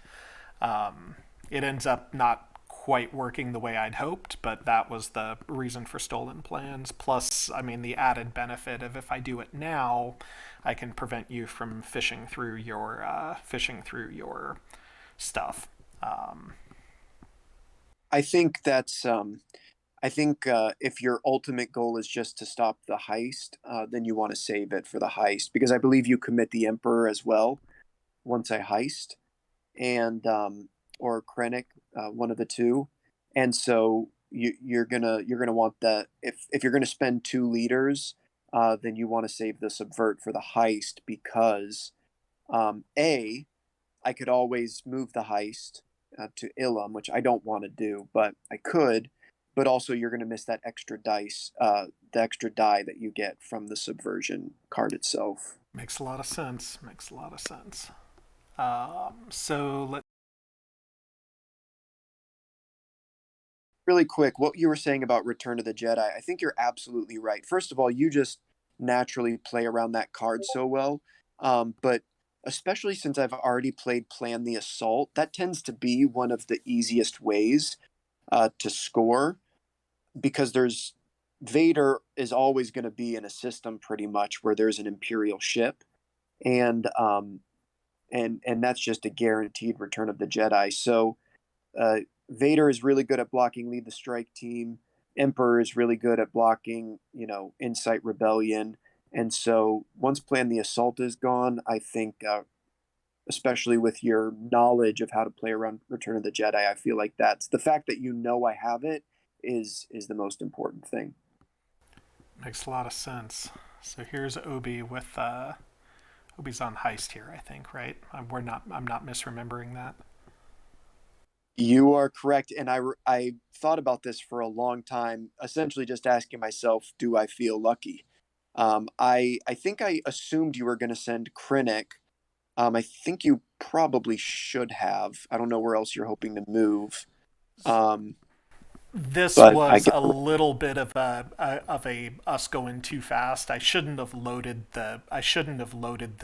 It ends up not quite working the way I'd hoped, but that was the reason for stolen plans. Plus, I mean, the added benefit of if I do it now, I can prevent you from fishing through your stuff. Um, I think that's I think if your ultimate goal is just to stop the heist, then you want to save it for the heist because I believe you commit the Emperor as well once I heist, and or Krennic, one of the two, and so you're gonna want that if you're gonna spend 2 liters, then you want to save the subvert for the heist because a I could always move the heist to Ilum, which I don't want to do, but I could. But also, you're going to miss that extra dice, the extra die that you get from the subversion card itself. Makes a lot of sense. Makes a lot of sense. So let Really quick, what you were saying about Return of the Jedi, I think you're absolutely right. First of all, you just naturally play around that card so well. But especially since I've already played Plan the Assault, that tends to be one of the easiest ways to score because there's Vader is always going to be in a system pretty much where there's an Imperial ship, and that's just a guaranteed Return of the Jedi. So uh, Vader is really good at blocking lead the strike team. Emperor is really good at blocking, incite rebellion. And so once Plan the Assault is gone, I think, especially with your knowledge of how to play around Return of the Jedi, I feel like that's the fact that I have it is the most important thing. makes a lot of sense. So here's Obi with Obi's on heist here, I think, right? I'm not misremembering that. You are correct, and I thought about this for a long time, essentially just asking myself, do I feel lucky? I think I assumed you were going to send Krennic. I think you probably should have. I don't know where else you're hoping to move, um, This but I was guess a little bit of a us going too fast. I shouldn't have loaded the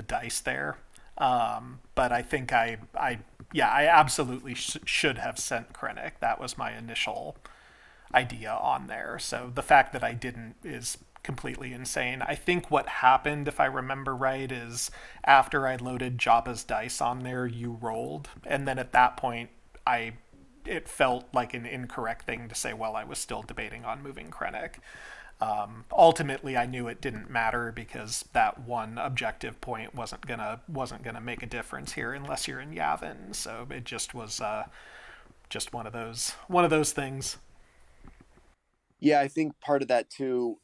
dice there. But I think I yeah, I absolutely should have sent Krennic. That was my initial idea on there. So the fact that I didn't is completely insane. I think what happened, if I remember right, is after I loaded Jabba's dice on there, you rolled, and then at that point, I it felt like an incorrect thing to say while I was still debating on moving Krennic. Ultimately, I knew it didn't matter because that one objective point wasn't gonna make a difference here unless you're in Yavin. So it just was just one of those things. yeah, I think part of that too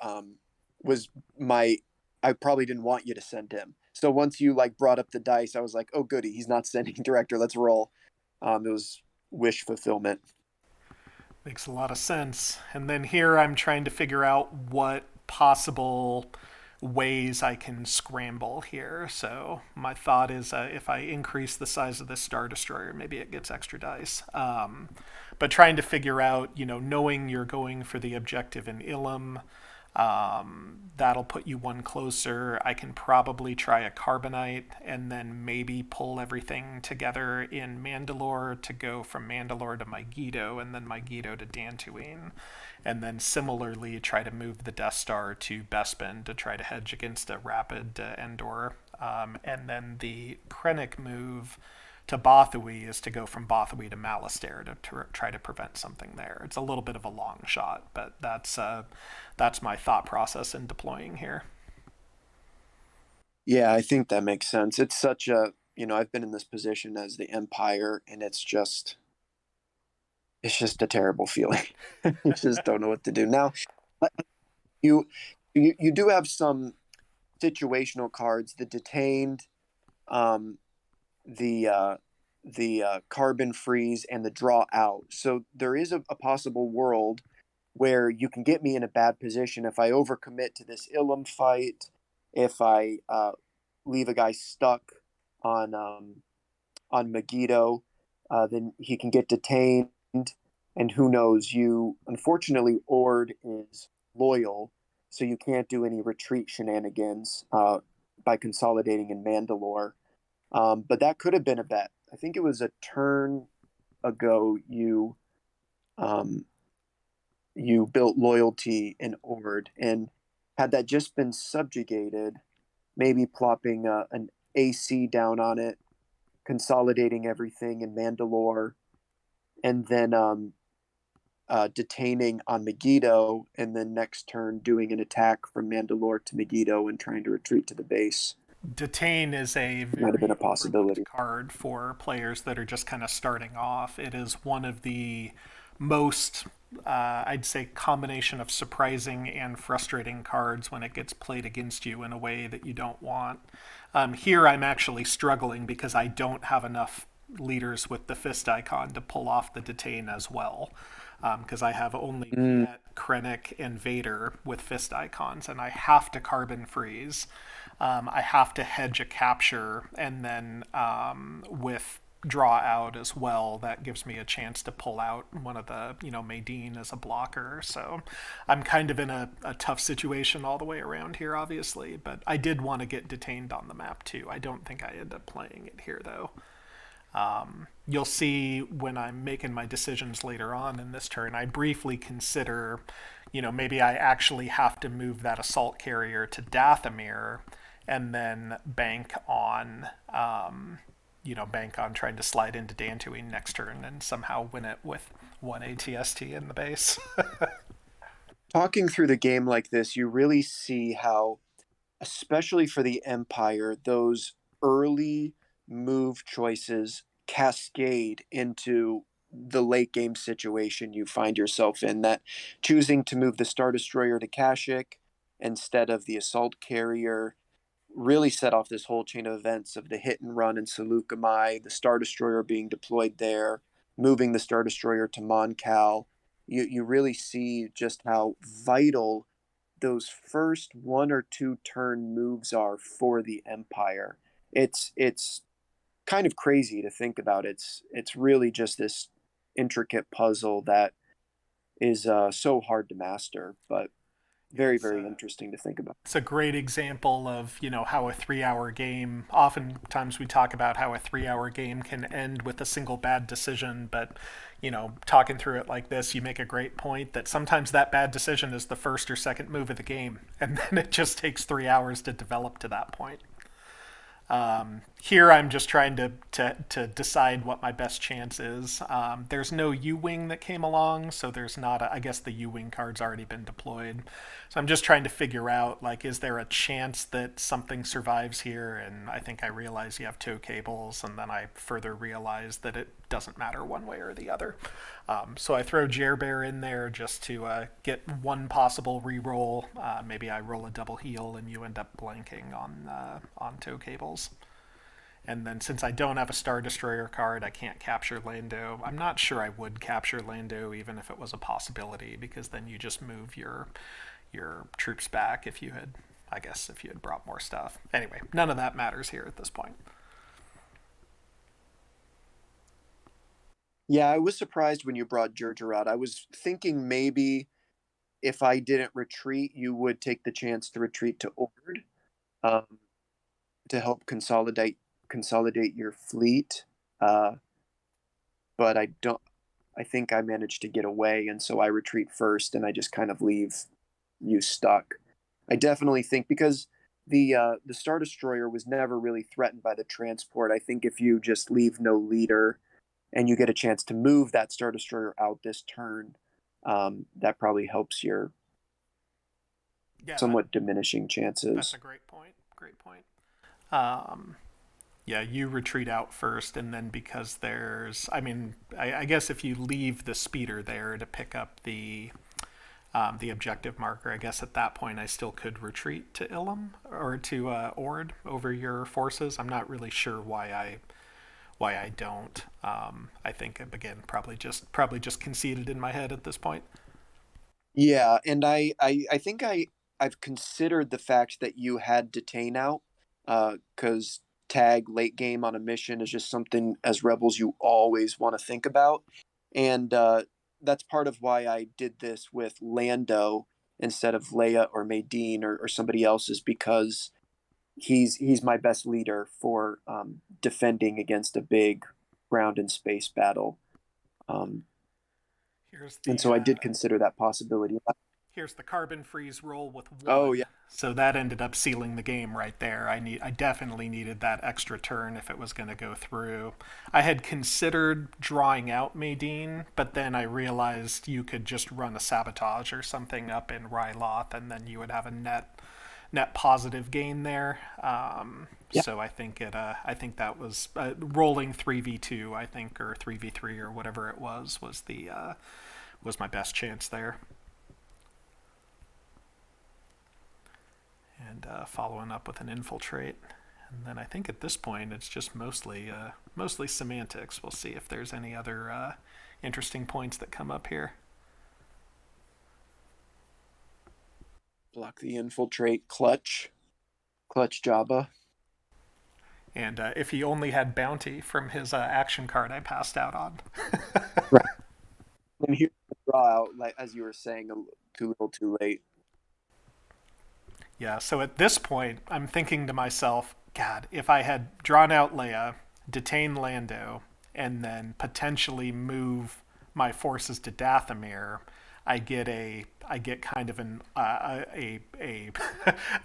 was my I probably didn't want you to send him. So once you like brought up the dice, I was like, oh goody, he's not sending director. Let's roll. It was wish fulfillment. Makes a lot of sense. And then here I'm trying to figure out what possible ways I can scramble here. So my thought is if I increase the size of this Star Destroyer, maybe it gets extra dice. But trying to figure out, knowing you're going for the objective in Ilum, that'll put you one closer. I can probably try a Carbonite and then maybe pull everything together in Mandalore to go from Mandalore to Megiddo and then Megiddo to Dantooine. And then similarly try to move the Death Star to Bespin to try to hedge against a rapid Endor. And then the Krennic move to Bothui is to go from Bothui to Malastair to try to prevent something there. It's a little bit of a long shot, but that's my thought process in deploying here. Yeah, I think that makes sense. It's such a, I've been in this position as the Empire, and it's just a terrible feeling. You just don't know what to do. Now, you you do have some situational cards, the detained, um, the carbon freeze, and the draw out. So there is a possible world where you can get me in a bad position if I overcommit to this Ilum fight, if I leave a guy stuck on Megiddo, then he can get detained, and who knows? You unfortunately Ord is loyal, so you can't do any retreat shenanigans by consolidating in Mandalore. But that could have been a bet. I think it was a turn ago. You um, you built loyalty in Ord, and had that just been subjugated, maybe plopping an AC down on it, consolidating everything in Mandalore, and then detaining on Megiddo, and then next turn doing an attack from Mandalore to Megiddo and trying to retreat to the base. Detain is a Might have been very a overlooked possibility. card for players that are just kind of starting off. It is one of the most, I'd say, combination of surprising and frustrating cards when it gets played against you in a way that you don't want. Here, I'm actually struggling because I don't have enough leaders with the fist icon to pull off the detain as well. Because I have only Mm, Viet, Krennic, and Vader with fist icons, and I have to carbon freeze. I have to hedge a capture, and then with draw out as well, that gives me a chance to pull out one of the, Maydeen as a blocker. So I'm kind of in a tough situation all the way around here, obviously. But I did want to get detained on the map too. I don't think I end up playing it here though. You'll see when I'm making my decisions later on in this turn, I briefly consider, maybe I actually have to move that assault carrier to Dathomir and then bank on trying to slide into Dantooine next turn and somehow win it with one ATST in the base. Talking through the game like this, you really see how, especially for the Empire, those early move choices cascade into the late game situation you find yourself in. That choosing to move the Star Destroyer to Kashyyyk instead of the assault carrier really set off this whole chain of events of the hit and run in Seleucami, the Star Destroyer being deployed there, moving the Star Destroyer to Mon Cal. You really see just how vital those first one or two turn moves are for the Empire. It's kind of crazy to think about. It's really just this intricate puzzle that is so hard to master, but Yeah, very very interesting to think about. it's a great example of how a 3 hour game, oftentimes we talk about how a 3 hour game can end with a single bad decision, but talking through it like this, you make a great point that sometimes that bad decision is the first or second move of the game, and then it just takes 3 hours to develop to that point. Here, I'm just trying to decide what my best chance is. There's no U-Wing that came along, so there's not I guess the U-Wing card's already been deployed. So I'm just trying to figure out, like, is there a chance that something survives here? And I think I realize you have tow cables, and then I further realize that it doesn't matter one way or the other. So I throw Jerbear in there just to get one possible reroll. Maybe I roll a double heal, and you end up blanking on tow cables. And then since I don't have a Star Destroyer card, I can't capture Lando. I'm not sure I would capture Lando even if it was a possibility, because then you just move your troops back if you had, I guess, if you had brought more stuff. Anyway, none of that matters here at this point. Yeah, I was surprised when you brought Jerjerrod. I was thinking maybe if I didn't retreat, you would take the chance to retreat to Ord, um, to help consolidate your fleet. Uh, but I don't. I think I managed to get away, and so I retreat first, and I just kind of leave you stuck. I definitely think because the Star Destroyer was never really threatened by the transport. I think if you just leave no leader and you get a chance to move that Star Destroyer out this turn, that probably helps your Yeah, somewhat diminishing that's chances. a great point. Great point. Um, yeah, you retreat out first, and then because I mean, I guess if you leave the speeder there to pick up the objective marker, I guess at that point I still could retreat to Ilum or to Ord over your forces. I'm not really sure why I don't. I think again probably just conceded in my head at this point. Yeah, and I think I've considered the fact that you had detain out, because tag late game on a mission is just something as rebels you always want to think about, and that's part of why I did this with Lando instead of Leia or Maydeen or somebody else, is because he's my best leader for defending against a big ground and space battle. Um, Here's And the so I did consider that possibility. here's the carbon freeze roll with Oh yeah, one. So that ended up sealing the game right there. I definitely needed that extra turn if it was going to go through. I had considered drawing out Maydeen, but then I realized you could just run a sabotage or something up in Ryloth, and then you would have a net positive gain there. yeah. So I think that was rolling 3v2. I think, or 3v3 or whatever it was the was my best chance there. And following up with an infiltrate. And then I think at this point it's just mostly semantics. We'll see if there's any other interesting points that come up here. Block the infiltrate, clutch Jabba. And if he only had bounty from his action card, I passed out on. Right. And here's the draw out, like as you were saying, too little, too late. Yeah. So at this point, I'm thinking to myself, God, if I had drawn out Leia, detain Lando, and then potentially move my forces to Dathomir, I get kind of an a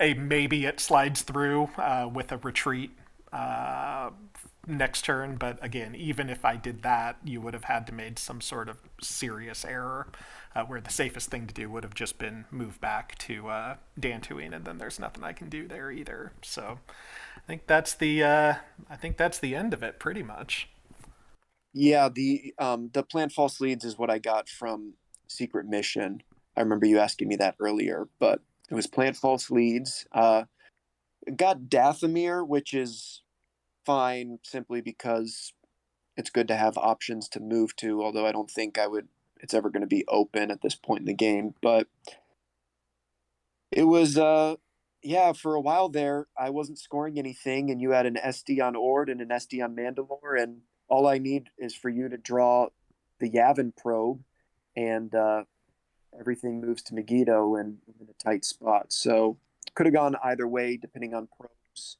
a maybe it slides through with a retreat uh, next turn. But again, even if I did that, you would have had to made some sort of serious error, where the safest thing to do would have just been move back to Dantooine, and then there's nothing I can do there either. So I think that's the end of it, pretty much. Yeah, the plant false leads is what I got from Secret Mission. I remember you asking me that earlier, but it was plant false leads. Got Dathomir, which is fine simply because it's good to have options to move to, although I don't think I would it's ever going to be open at this point in the game. But it was yeah, for a while there I wasn't scoring anything and you had an SD on Ord and an SD on Mandalore, and all I need is for you to draw the Yavin probe, and everything moves to Megiddo and in a tight spot. So could have gone either way depending on probes.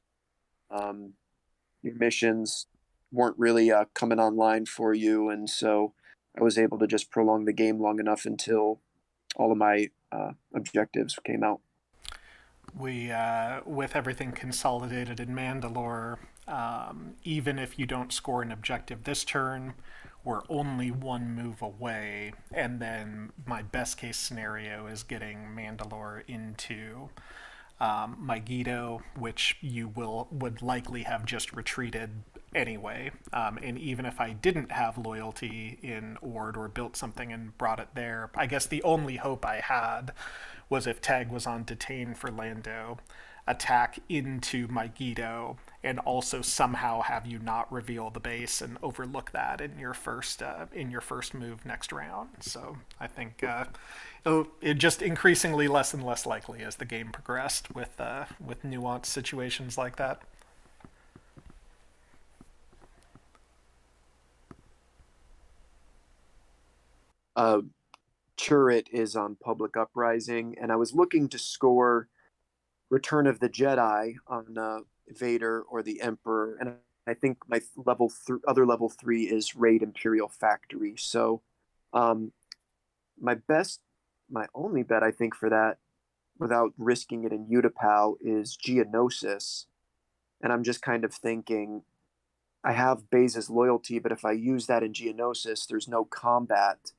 Um, your missions weren't really coming online for you, and so I was able to just prolong the game long enough until all of my objectives came out. We with everything consolidated in Mandalore, even if you don't score an objective this turn, we're only one move away, and then my best case scenario is getting Mandalore into Megiddo, which you would likely have just retreated anyway. And even if I didn't have loyalty in Ord or built something and brought it there, I guess the only hope I had was if Tag was on detain for Lando, attack into Megiddo, and also somehow have you not reveal the base and overlook that in your first move next round. So I think it just increasingly less and less likely as the game progressed with nuanced situations like that. Uh, Churret is on Public Uprising, and I was looking to score Return of the Jedi on Vader or the Emperor, and I think my other level 3 is Raid Imperial Factory. So, um, my best, my only bet I think for that, without risking it in Utapau, is Geonosis, and I'm just kind of thinking I have Baze's loyalty, but if I use that in Geonosis, there's no combat,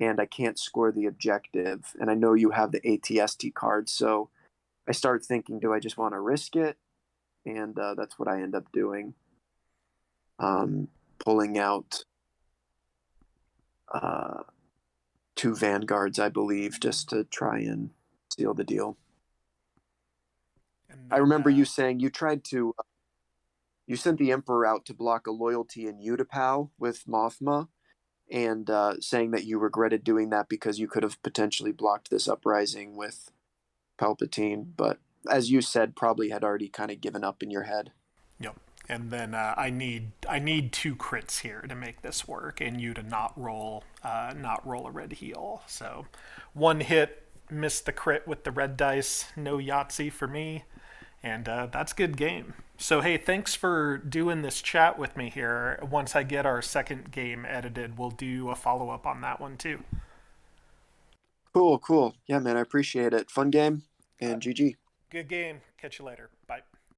and I can't score the objective. And I know you have the ATST card, so I start thinking, do I just want to risk it? And that's what I end up doing. Pulling out uh, two vanguards, I believe, just to try and seal the deal. And I then remember you saying you tried to, you sent the Emperor out to block a loyalty in Utapau with Mothma, and saying that you regretted doing that because you could have potentially blocked this uprising with Palpatine, but as you said, probably had already kind of given up in your head. yep. And then I need two crits here to make this work, and you to not roll a red heal. So one hit, missed the crit with the red dice, no Yahtzee for me, and that's good game. So hey, thanks for doing this chat with me here. Once I get our second game edited, we'll do a follow up on that one too. Cool, cool. Yeah, man, I appreciate it. Fun game Uh, and GG. Good game. Catch you later. Bye.